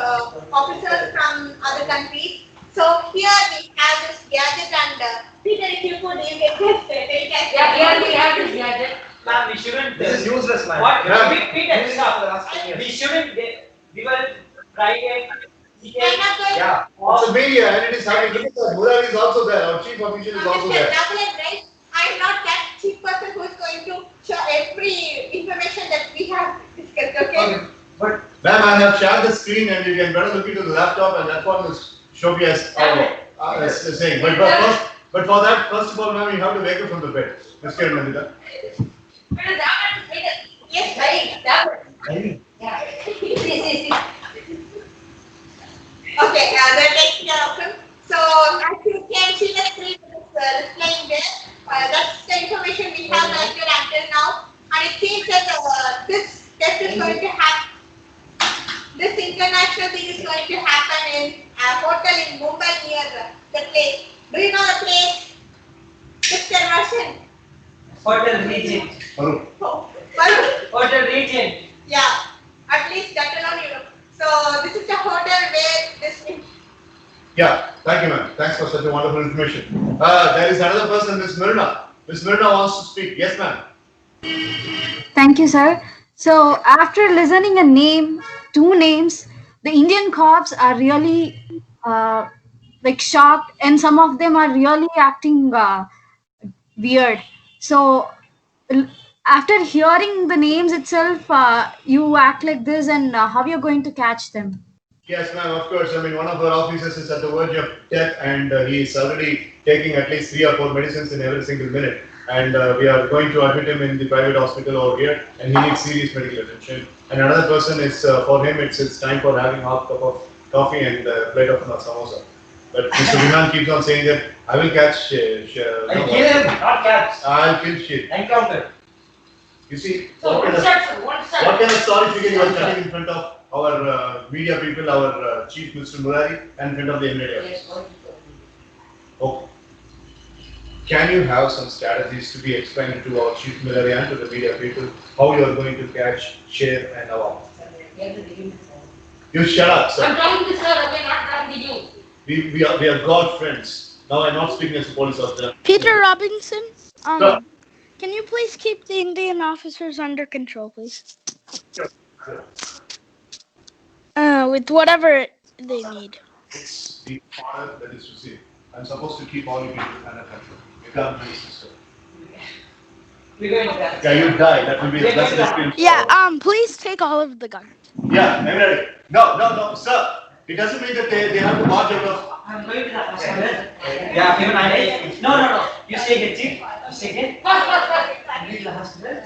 officers from other countries. So here we have this gadget, and Peter, if you could, you can just take us. Yeah, here we have this gadget. Ma'am, we shouldn't. This is useless, man. What? Ma'am. Peter, This is stop. for the last 10 years. We shouldn't give a private I'm detail. not going Yeah. It's a media, and it is having. Look at that. Murali is also there. Our chief official is also Mr. there. Double-edged, right? I'm not that cheap person who is going to show every information that we have discussed, okay? But Ma'am, I have shared the screen, and you can better look into the laptop, and that one is Shobhi is saying. But for that, first of all, ma'am, you have to wake up from the bed. Ms. Kiran Nandita. Peter, that one, Peter. Yes, Right, that one. Hey. Yeah. See. Okay, they're taking care of him. So as you can see the screen is displaying there. That's the information we have collected until now. And it seems that this test is going to happen. This international thing is going to happen in a hotel in Mumbai near the place. Do you know the place? Mr. Russian. Hotel Regent. Hello. Well, Hotel Regent. yeah. At least that alone you know. So this is the hotel where this. Yeah, thank you, ma'am. Thanks for such a wonderful information. There is another person, Miss Myrna. Miss Myrna wants to speak. Yes, ma'am. Thank you, sir. So, after listening a name, two names, the Indian cops are really like shocked, and some of them are really acting weird. So, l- after hearing the names itself, you act like this, and how you're going to catch them? Yes, ma'am, of course. I mean, one of our officers is at the verge of death and he is already taking at least 3 or 4 medicines in every single minute. And we are going to admit him in the private hospital over here and he needs serious medical attention. And another person is, for him, it's time for having half cup of coffee and a plate of samosa. But Mr. Viman keeps on saying that I will catch. I kill him, not catch. I'll kill shit. Encounter. You see, So what one kind of story figure you are telling in front of our media people, our chief, Mr. Murari, and in front of the MLA? Yes. Okay. Can you have some strategies to be explained to our chief Murari and to the media people how you are going to catch, share, and award? You shut up, sir. I'm talking to sir, okay, not talking to you. We are God friends. Now I'm not speaking as a police officer. Peter Robinson, Sir. can you please keep the Indian officers under control, please? Sure. With whatever they need. It's the order that is received. I'm supposed to keep all you people under control. You can't do this, sister. We're going to that. Yeah, you die. That will be the best experience. Yeah, please take all of the guns. Yeah, everybody. No, sir. It doesn't mean that they have to march out of. I'm going to the hospital. Yeah, even I. No. You stay here, chief. You stay here. I'm going to the hospital.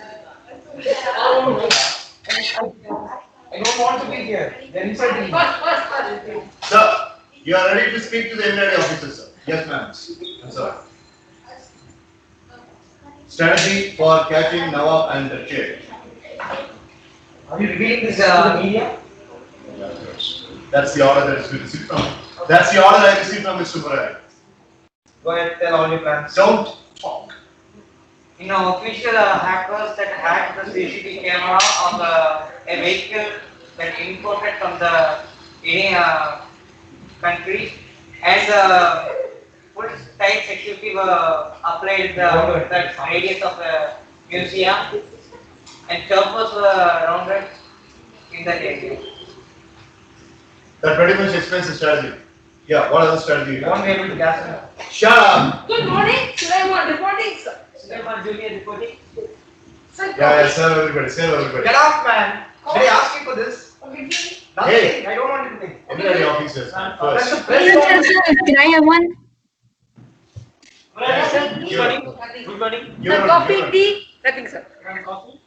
I don't want to be here. They're inside me. Sir, you are ready to speak to the MLA officer, sir. Yes, ma'am. I'm sorry. Strategy for catching Nawab and the chair. Are you revealing this to the media? Yeah, of course. That's the order that is being received from. That's the order I received from Mr. Murari. Go ahead, tell all your plans. Don't talk. Official hackers that hacked the CCTV camera of a vehicle that imported from the any country, and the full tight security applied that radius of the museum, and choppers were rounded in that area. That pretty much explains the strategy. Yeah, what other strategy you You won't have? be able to gas him. Shut up! Good morning, Sulaiman reporting, sir. Sulaiman Junior reporting. Sir, Yeah, serve everybody. Get off, man. Did I ask you for this? okay. Nothing. Hey. I don't want anything. MLA officers, That's first. the press conference. Can I have one? Good morning. Good morning. You're on- Coffee, you're on. tea, nothing, sir. Coffee?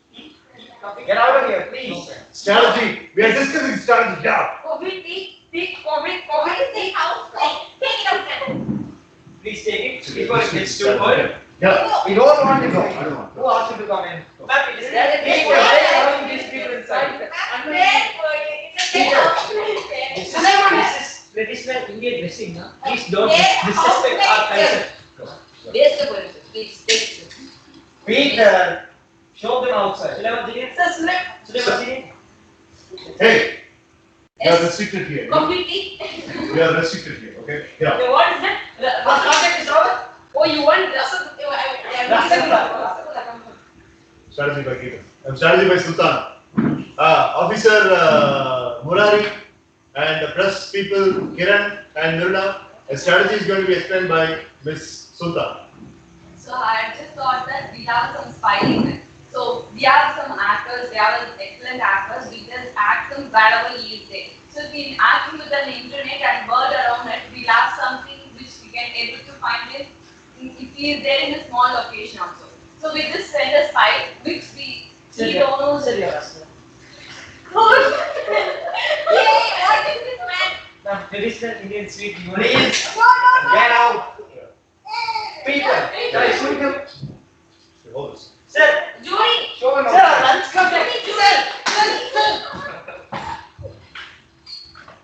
Coffee? Get out of here, please. Strategy. We are discussing strategy. Yeah. Coffee, tea, Take tea. it outside. Please take it before it gets too cold. Yeah. We don't want it. No, I don't want. Who asked you to come in? Ma'am, it is Hey, that why are you allowing these people inside? Sulaiman, this is traditional Indian dressing, huh? Please don't disrespect our culture. Yes, sir, please take it. Peter, show them outside. Sulaiman Junior. Sir, Sulaiman. Sulaiman Junior. Hey. We are restricted here. Coffee, tea. We are restricted here. Okay. Yeah. Okay, what is that? The contact is over? Oh, you want Strategy by Kiran. Strategy by Sultan. Officer Murari and the press people Kiran and Nirna. A strategy is going to be explained by Miss Sultan. So I just thought that we have some spying. So we have some actors, they are excellent actors, we just act them wherever he is there. So if we act him with an internet and word around it, we'll have something which we can able to find him if he is there in a small location also. So we just send a spy which we don't know. What is this, man? The traditional Indian sweet. Please No. get out. Peter, can I shoot him? Hold this. Sir, Jury! show him Sir, outside. let's come back.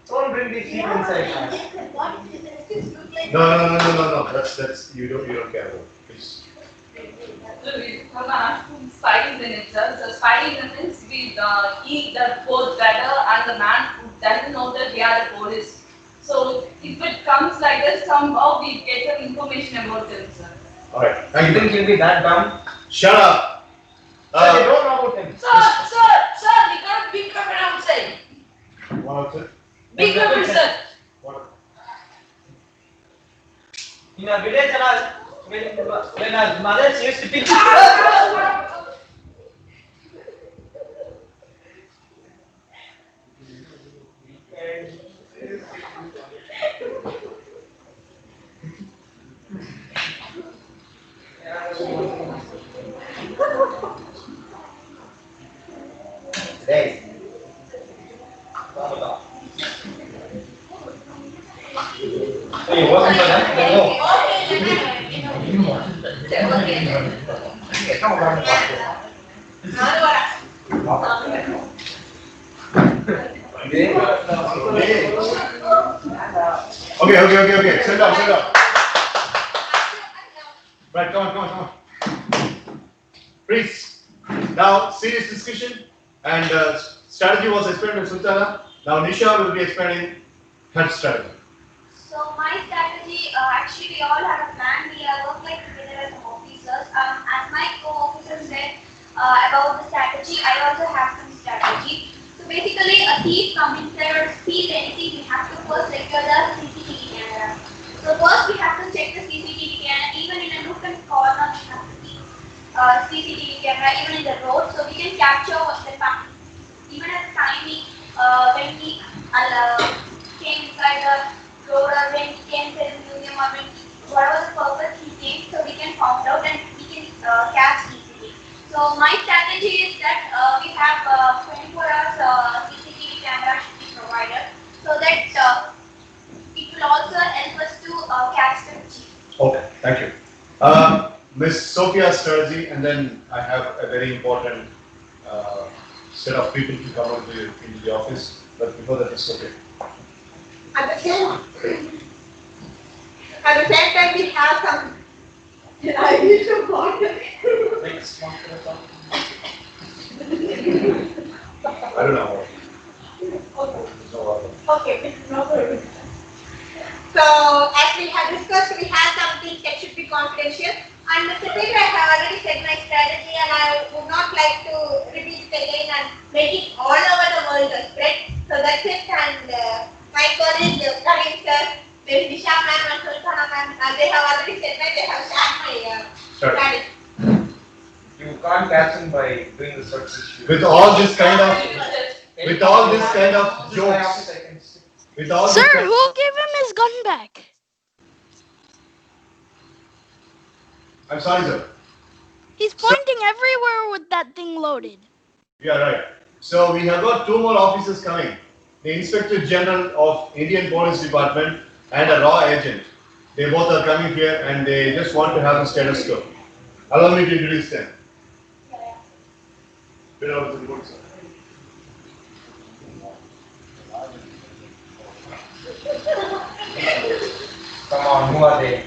Don't bring these people inside, man. What is this? This looks like No. That's you don't care about. Please. So we have asked to spies in itself. So spies in the sense we eat the both brother and the man who doesn't know that we are the police. So if it comes like this, somehow we get some information about them, sir. Alright, thank you. think he'll be that dumb? Shut up! Sir, they don't know about him. Sir, we got a big weapon outside. What was it? Big weapon, sir. What? In a village, when our mothers used to pick. Hey. Are you working for them? No. Okay. Sit down. Right, come on. Please. Now, serious discussion and strategy was explained by Sultana. Now, Nisha will be explaining her strategy. So my strategy, actually we all have a plan. We work like together as officers. As my co-officer said about the strategy, I also have some strategy. So basically, a thief coming there or steal anything, we have to first secure the CCTV camera. So first we have to check the CCTV camera. Even in a nook and corner, we have to keep CCTV camera. Even in the road, so we can capture what the time. Even at the timing when he came inside the road or when he came to the museum or when whatever the purpose he came, so we can find out and we can catch easily. So my strategy is that we have 24 hours CCTV camera should be provided so that it will also help us to catch the thief. Okay, thank you. Miss Sophia's strategy, and then I have a very important set of people to come into the office. But before that, it's okay. At the same time, we have some. I need to go. I don't know. Okay, no problem. So, as we have discussed, we have some things that should be confidential. And Mr. Taylor, I have already said my strategy, and I would not like to repeat it again and make it all over the world spread. So that's it. And my colleague, Karim sir, there's Nisha ma'am and Sultana ma'am, and they have already said that they have shared my strategy. You can't catch him by doing the search issue. With all this kind of jokes. Sir, who gave him his gun back? I'm sorry, sir. He's pointing everywhere with that thing loaded. Yeah, right. So we have got two more officers coming. The Inspector General of Indian Police Department and a raw agent. They both are coming here and they just want to have a status quo. Allow me to introduce them. Bit over to the board, sir. Come on, who are they?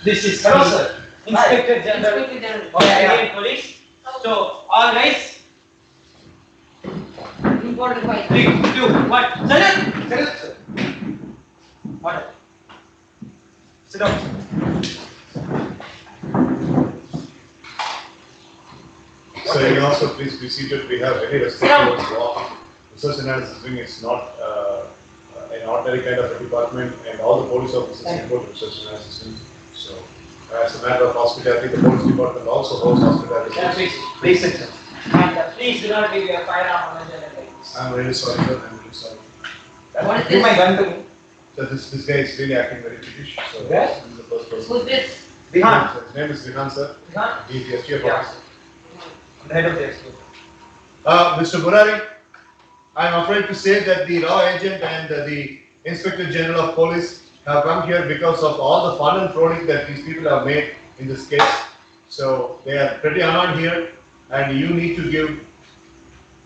This is hello, sir. Inspector General of Indian Police. So, all guys. 3, 2, 1. Salute, sir. Order. Sit down. So you can also please be seated. We have very restricted law. Research analysis wing is not an ordinary kind of a department, and all the police officers report to research analysis wing. So, as a matter of hospitality, the police department also hosts hospitality. Yeah, please sit, sir. And please do not leave your firearm on the general. I'm really sorry, sir. I'm really sorry. Give my gun to me. So this guy is really acting very British. So Yes. this is the first person. Who's this? Vihan. His name is Vihan, sir. Vihan? He is the STF Yeah. officer. I'm the head of the expo. Mr. Murari, I'm afraid to say that the raw agent and the Inspector General of Police have come here because of all the fun and trolling that these people have made in this case. So they are pretty annoyed here, and you need to give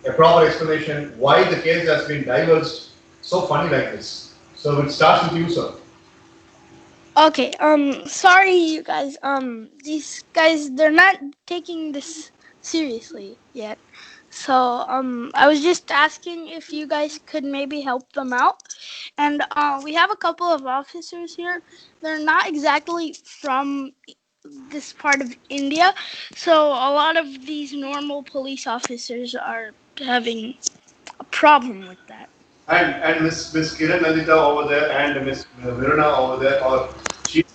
a proper explanation why the case has been diverged so funny like this. So it starts with you, sir. Okay, sorry you guys. These guys, they're not taking this seriously yet. So, I was just asking if you guys could maybe help them out. And we have a couple of officers here. They're not exactly from this part of India, so a lot of these normal police officers are having a problem with that. And Miss Kiran Nandita over there and Miss Viruna over there are chief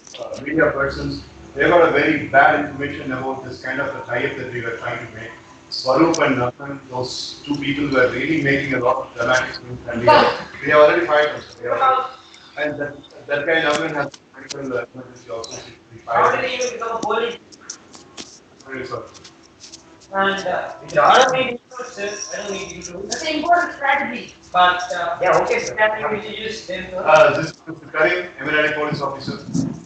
media persons. They got a very bad information about this kind of a tie-up that we were trying to make. Swaroop and Nathan, those two people were really making a lot of dramatic things, and we have already fired them. So and that guy Navin has medical emergency also. We How fired did him. he even become a police? Very sorry. And I don't need influences, I don't need influence. That's an important strategy. But yeah, okay, sir. Can you introduce them? This is Mr. Karim, Emirati police officer.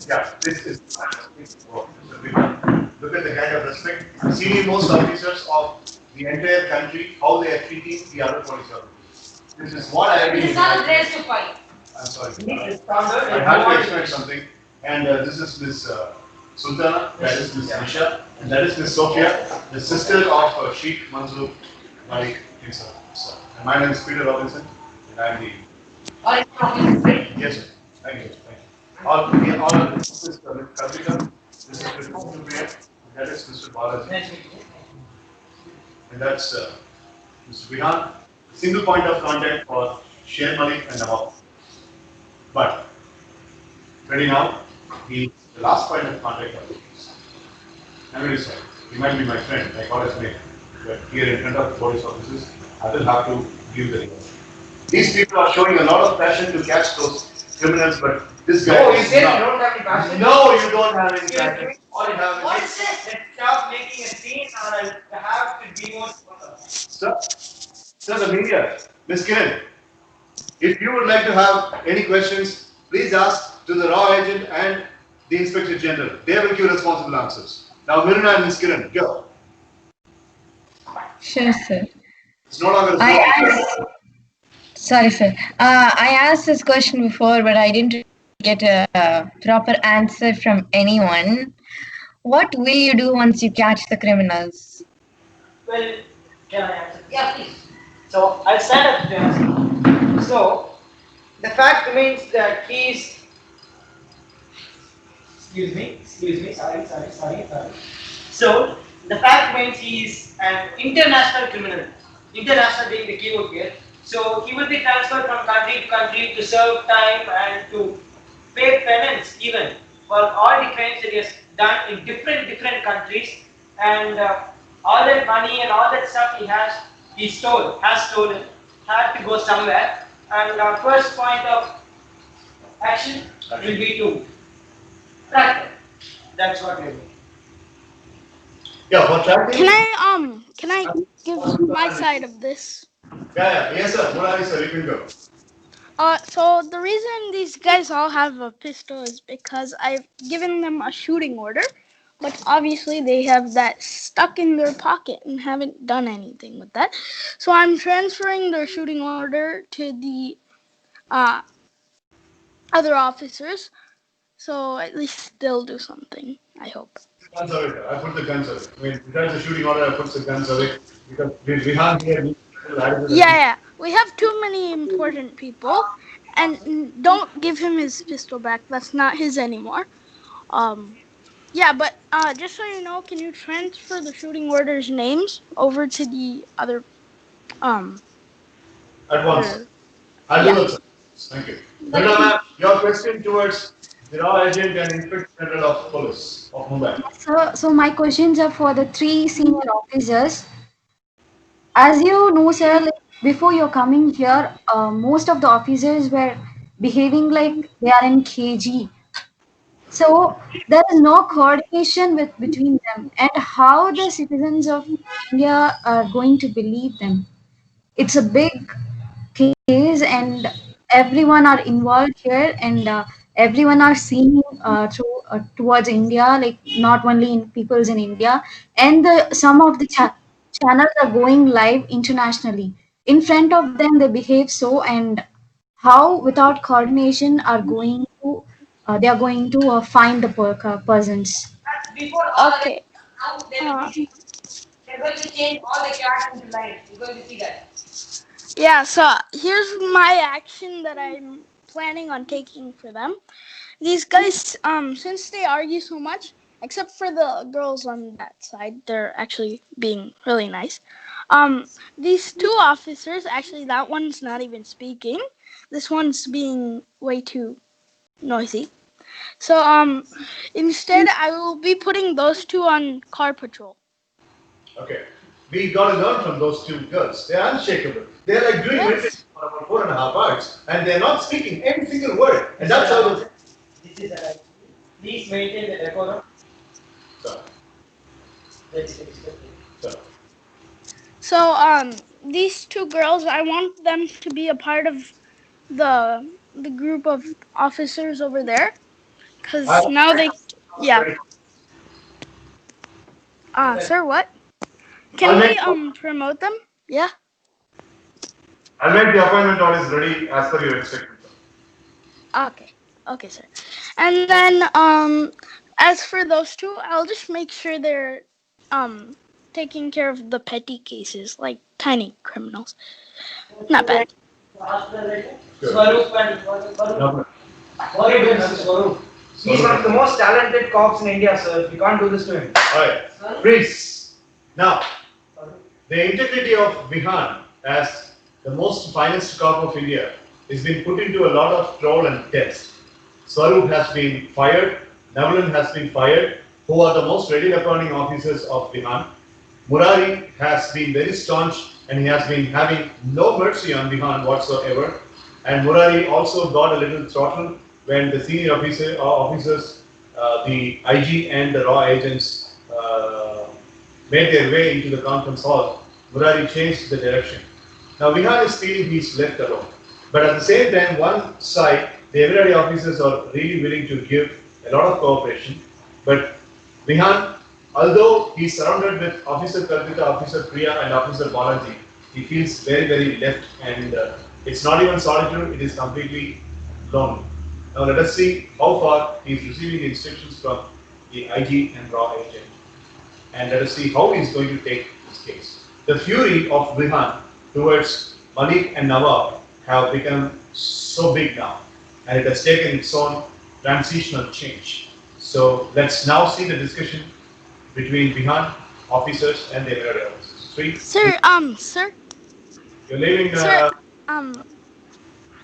Yeah, this is Mr. Vimal. Look at the kind of respect. Senior most officers of the entire country, how they are treating the other police officers. This is what I have been. It is not dress to fight. I'm sorry. I had to explain something. And this is Miss Sultana, that is Miss Nisha, and that is Miss Sophia, the sister of Sheikh Mansoor Malik himself. So, and my name is Peter Robinson, and I am the. Yes, sir. Thank you. Thank you. All this is Ms. Kartika, this is Mr. Supriya, that is Mr. Balaji, and that's Mr. Vihan. Single point of contact for Sher Malik and Nawab. But, ready now, the last point of contact of this. I'm very sorry. He might be my friend, my college mate, but here in front of the police officers, I will have to give the record. These people are showing a lot of passion to catch those criminals, but this guy. No, you is said not. you don't have any passion. No, you don't have any passion. All you have is. What is this? Let's stop making a scene or I'll have to be more. Sir, the media, Miss Kiran, if you would like to have any questions, please ask to the raw agent and the Inspector General. They will give responsible answers. Now, Miruna and Miss Kiran, go. Sure, sir. It's no longer a I small. asked, sorry, sir. I asked this question before, but I didn't get a proper answer from anyone. What will you do once you catch the criminals? Well, can I answer? Yeah, please. So I'll stand up to answer. So the fact remains that he's. Excuse me, sorry. So the fact remains he's an international criminal. International being the keyword here. So he will be transferred from country to country to serve time and to pay penance even for all the crimes that he has done in different countries, and all that money and all that stuff he has stolen, had to go somewhere, and our first point of action will be to track them. That's what we do. Yeah, for tracking. Can I give my side of this? Yeah, yes, sir. Murali, sir, you can go. So the reason these guys all have a pistol is because I've given them a shooting order, but obviously they have that stuck in their pocket and haven't done anything with that. So I'm transferring their shooting order to the uh, other officers, so at least they'll do something, I hope. Guns away, sir. I put the guns away. I mean, besides the shooting order, I put the guns away because we have here. Yeah, we have too many important people, and don't give him his pistol back. That's not his anymore. Yeah, but just so you know, can you transfer the shooting orders names over to the other At once. other- I'll Yeah. do it, sir. Thank you. Madam, ma'am, your question towards the raw agent and Inspector General of Police of Mumbai. So my questions are for the three senior officers. As you know, sir, like before you're coming here, most of the officers were behaving like they are in KG. So there is no coordination with between them, and how the citizens of India are going to believe them. It's a big case, and everyone are involved here, and everyone are seeing through towards India, like not only in peoples in India, and some of the channels are going live internationally. In front of them, they behave so, and how without coordination are going to they are going to find the persons. That's before all the Okay. now Uh, they're going to change all the cats into lions. You're going to see that. yeah, so here's my action that I'm planning on taking for them. These guys, since they argue so much, except for the girls on that side, they're actually being really nice. These two officers, actually, that one's not even speaking. This one's being way too noisy. So, instead, I will be putting those two on car patrol. Okay. We got to learn from those two girls. They're unshakable. They're like doing meditation Yes. for about 4.5 hours, and they're not speaking every single word. And that's how the. This is a please maintain the decorum. So, That is expected. so. So, these two girls, I want them to be a part of the group of officers over there, cause now they, yeah. Sir, what? Can we promote them? Yeah. I'll make the appointment orders ready as per your instructions. Okay. Okay, sir. And then as for those two, I'll just make sure they're taking care of the petty cases, like tiny criminals. Not bad. Swaroop and Varun. What are you doing, Sir Swaroop? He's one of the most talented cops in India, sir. You can't do this to him. Alright, please. Now, the integrity of Bihan as the most finest cop of India has been put into a lot of troll and test. Swaroop has been fired, Navalan has been fired, who are the most ready reckoning officers of Bihan. Murari has been very staunch and he has been having no mercy on Bihan whatsoever. And Murari also got a little throttle when the senior officers, the IG and the raw agents made their way into the conference hall. Murari changed the direction. Now Bihan is feeling he's left alone. But at the same time, one side, the everyday officers are really willing to give a lot of cooperation. But Bihan, although he's surrounded with Officer Kalpita, Officer Priya, and Officer Balaji, he feels very, very left, and it's not even solitude, it is completely lonely. Now let us see how far he is receiving the instructions from the IG and raw agent, and let us see how he is going to take this case. The fury of Bihan towards Malik and Nawab have become so big now, and it has taken its own transitional change. So let's now see the discussion between Bihan officers and the Emirati officers. Three. Sir, You're leaving. sir,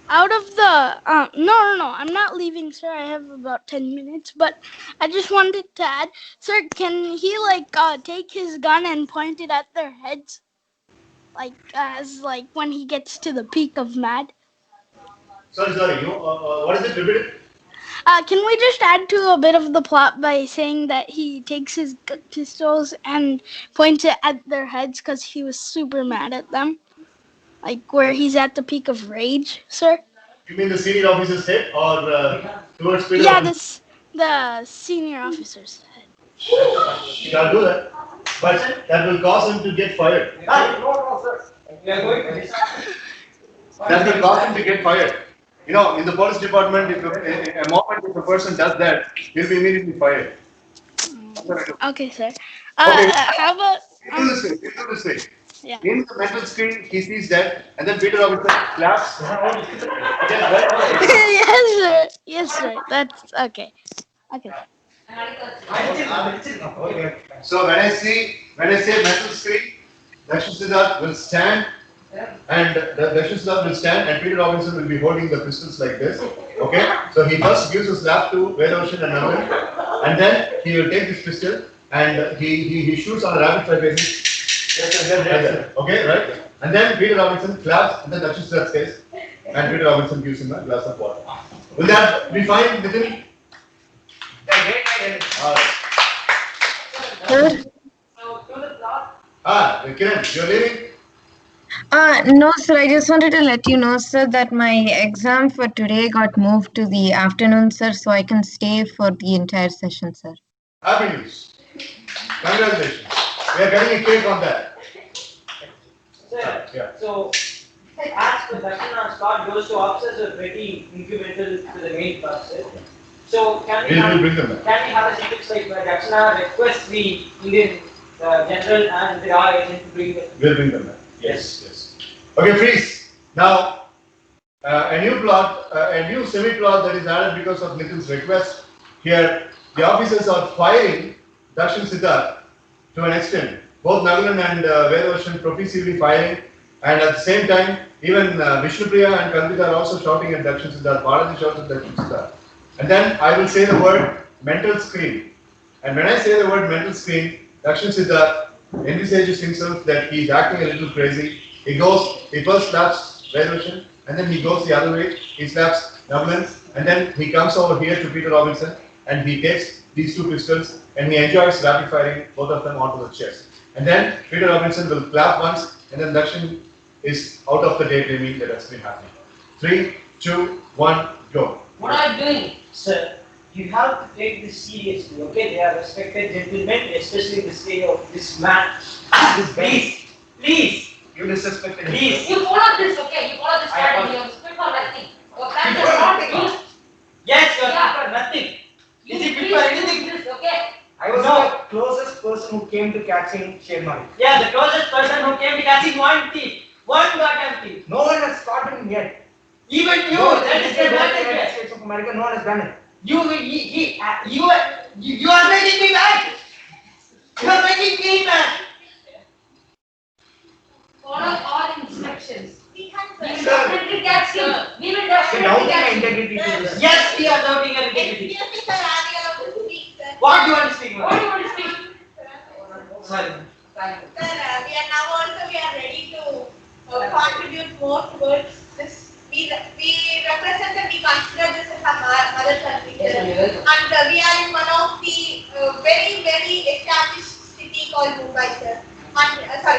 out of the, no, I'm not leaving, sir. I have about 10 minutes, but I just wanted to add, sir, can he take his gun and point it at their heads, as when he gets to the peak of mad? Sorry. What is it? Repeat it. Can we just add to a bit of the plot by saying that he takes his pistols and points it at their heads because he was super mad at them? Where he's at the peak of rage, sir? You mean the senior officer's head or towards Peter? Yeah, the senior officer's head. Shall do that. But that will cause him to get fired. No, sir. We are going to decide. That will cause him to get fired. You know, in the police department, if if a person does that, he'll be immediately fired. Okay, sir. Okay. How about... Do this way. Yeah. In the mental screen, he sees that, and then Peter Robinson claps. Yes, sir. That's okay. Okay. So when I say mental screen, Dakshin Siddharth will stand, and Dakshin Siddharth will stand, and Peter Robinson will be holding the pistols like this. Okay. So he first gives his lap to Vedoshan and Naman, and then he will take this pistol and he shoots on a rapid fire basis. Okay, right? And then Peter Robinson claps, and then Dakshin Siddharth says, and Peter Robinson gives him a glass of water. Will that be fine with him? Sir? Kiran, you're leaving? No, sir. I just wanted to let you know, sir, that my exam for today got moved to the afternoon, sir, so I can stay for the entire session, sir. Happy news. Congratulations. We are getting a cake on that. Sir, Yeah. so as the question on Scott goes to officers are pretty incremental to the main class, sir. So can we We'll have, bring them back. can we have a sentence like Dakshina request the Indian general and the RA agent to bring them? We'll bring them back. Yes. Okay, freeze. Now, a new semi-plot that is added because of Nitin's request. Here, the officers are firing Dakshin Siddharth to an extent. Both Nagulan and Vedavarshan profusely firing, and at the same time, even Vishnupriya and Kalpita are also shouting at Dakshin Siddharth. Balaji shouts at Dakshin Siddharth. And then I will say the word mental screen. And when I say the word mental screen, Dakshin Siddharth envisages himself that he is acting a little crazy. He first slaps Vedavarshan, and then he goes the other way, he slaps Nagulan, and then he comes over here to Peter Robinson, and he takes these two pistols, and he enjoys rapid firing both of them onto the chest. And then Peter Robinson will clap once, and then Dakshin is out of the daydreaming that has been happening. 3, 2, 1, go. What are you doing, sir? You have to take this seriously, okay? They are respected gentlemen, especially in the state of this man, this beast. Please. You disrespected him. Please. You follow this, okay? You follow this strategy of split for nothing. Your plan is not used. Yes, you are for nothing. You Is it please fit for use anything? this, okay? I was No. the closest person who came to catching Sherman. Yeah, the closest person who came to catching one thief. One goddamn thief. No one has caught him yet. Even you, No, that is the United advantage. States of America, no one has done it. You are making me mad. You are making me mad. Follow all instructions. We will Sir. definitely catch him. We will You're definitely doubting my catch him. integrity to this. Yes, we are doubting your integrity. Excuse me, sir, are you allowed to speak, sir? What do you want to speak What about? do you want to speak? Sorry. Sir, we are now also ready to contribute more towards this. We represent and we consider this as our mother country, sir. And we are in one of the very, very established city called Mumbai, sir. And,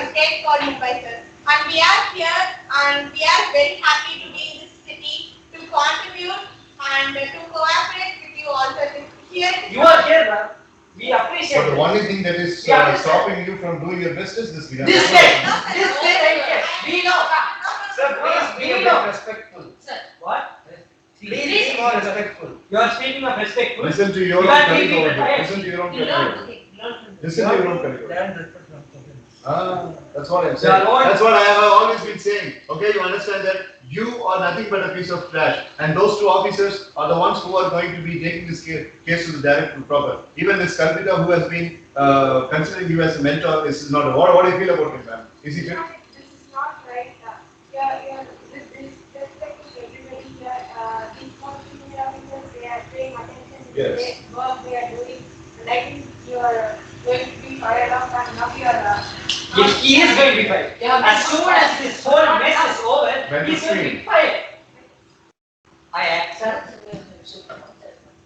state called Mumbai, sir. And we are here and we are very happy to be in this city to contribute and to cooperate with you all, sir. Here, You are here, man. We appreciate But the it. only thing that is Yeah. stopping you from doing your best is this. This way, right here. We know. Sir, please be a We bit know. respectful. Sir, What? Please be more respectful. You are speaking of respectful. Listen to your You own are colleague taking over the here. fire. Listen to your own you learn, colleague. okay? Learn from this. Listen to your own colleague. That's what I'm Your saying. own- That's what I have always been saying. Okay, you understand that you are nothing but a piece of trash, and those two officers are the ones who are going to be taking this case to the director proper. Even this Kalpita, who has been considering you as a mentor, this is not. What do you feel about him, ma'am? Is he fit? This is not right. With respect to everybody here, these people officers, they are paying attention to Yes. the work they are doing. And I think you are going to be fired off and now you are. Yes, he is going to be fired. Yeah, As soon as this whole mess is over, Mental he is going to be screen. fired. I accept.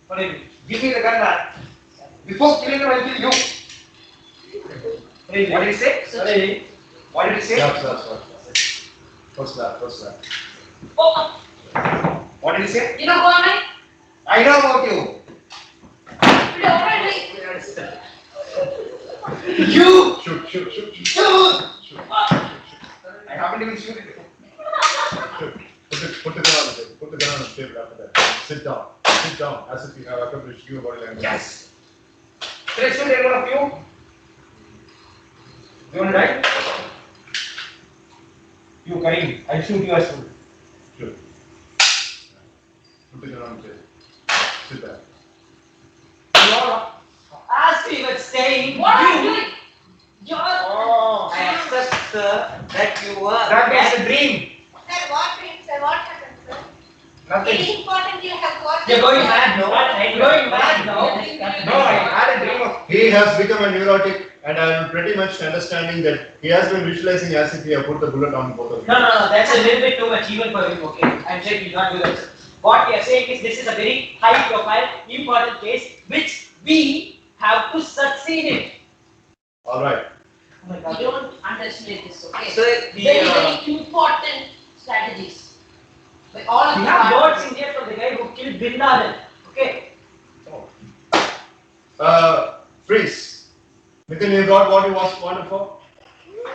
What do you mean? Give me the gun, man. Before killing him, I'll kill you. What did he say? Sorry. What did he say? Stop. First lap. Oh, What did he say? you know who am I? I know about you. You know what I mean? You! Shoot. I haven't even shooted you. Put the gun on the table. Put the gun on the table after that. Sit down. As if you have accomplished your body language. Yes. Should I shoot any one of you? You want to die? You, Karim. I'll shoot you as well. Sure. Put the gun on the table. Sit back. As we were saying, What are you doing? You're. Oh, I accept, sir, that you were. That is a dream. sir, what dream, sir? What happened, sir? Nothing. Any important you have got? you're going mad now. You're going mad now. No, I had a dream of. He has become a neurotic, and I am pretty much understanding that he has been visualizing as if he have put the bullet on both of you. No, that's a little bit too much even for him, okay? I'm sure he will not do that. What we are saying is this is a very high profile, important case which we have to succeed in. All right. Oh my You God. don't underestimate this, okay? So, Very important strategies. But all of We you have are. notes in here from the guy who killed Bin Laden, okay? Freeze. Nitin, you got what you wanted for?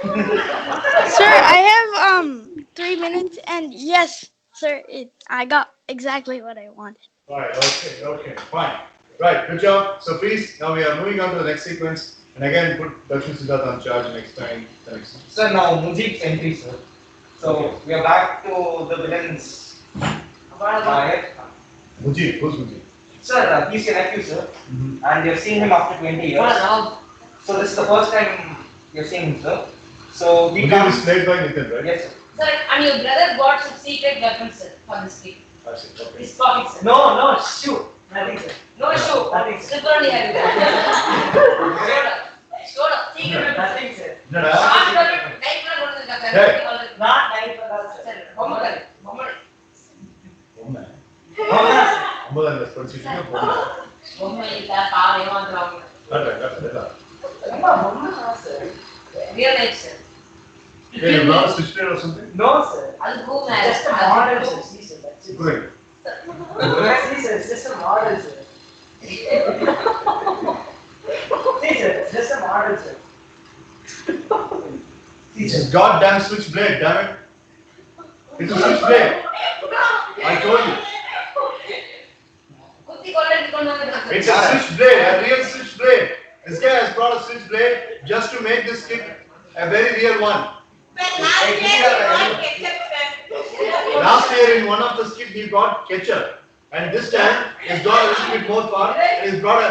Sir, I have 3 minutes, and yes, sir, I got exactly what I wanted. Right, okay, fine. Right, good job. So please, now we are moving on to the next sequence. And again, put Darshan Siddharth on charge and explain the next one. Sir, now Mujib's entry, sir. So we are back to the villains. Mujib, who's Mujib? Sir, he's your nephew, sir. And you've seen him after 20 years. So this is the first time you're seeing him, sir. So he Mujib comes. is played by Nitin, right? Yes, sir. Sir, and your brother bought some secret weapons, sir, for this kid. That's it, okay. His pocket, sir. No, shoot. Nothing, sir. No shoe. Nothing, sir. Slip only have Showed up. Secret weapons. Nothing, sir. No, Short weapon. Knife la kodutha Hey. Not knife at all, sir. sir. Bommal. Bomma. Bomma, sir. 9th class படிச்சிட்டீங்க பொம்மை. Bommal illa paava ஏமாத்துறாங்க. That. Bomma sir. Real life, sir. Hey, you brought a switchblade or something? No, sir. That's boom, Just a model, sir. See, sir. That's it. Good. See, sir. It's just a model, sir. See, sir. It's just a model, sir. See, It's sir. a goddamn switchblade, damn it. It's a switchblade. I told you. Kutti kolla itkondu vandha. It's a switchblade, a real switchblade. This guy has brought a switchblade just to make this kit a very real one. But last year he got ketchup, sir. Last year in one of the skit he got ketchup. And this time he's got a little bit more far and he's brought a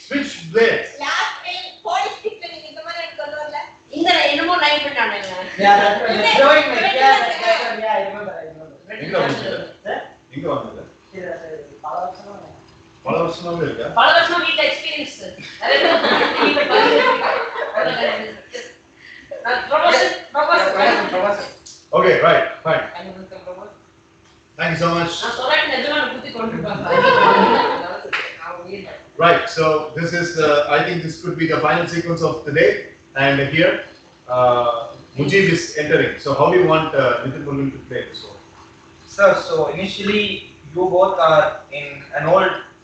switchblade. Last time police stick நீங்க இந்த மாதிரி எனக்கு கொண்டு வரல. இங்க என்னமோ knife பண்ணானுங்க. Yeah, that's right. Throwing me. Yeah, that's right. Yeah, I remember. எங்க வந்தது? Sir? எங்க வந்தது? See, that's right. பல வருஷமா பல வருஷமாவே இருக்கா? பல வருஷமா வீட்ல எக்ஸ்பீரியன்ஸ் சார். நிறைய பேர் வீட்ல பரிசு proposal. Okay, right, fine. Proposal. Thank you so much. நான் சொல்றேன் நிஜமான குத்தி கொண்டிருப்பாங்க. Right, so this is, I think this could be the final sequence of the day. And here, Mujib is entering. So how do you want Nitin Murugan to play this one? Sir, so initially you both are in an old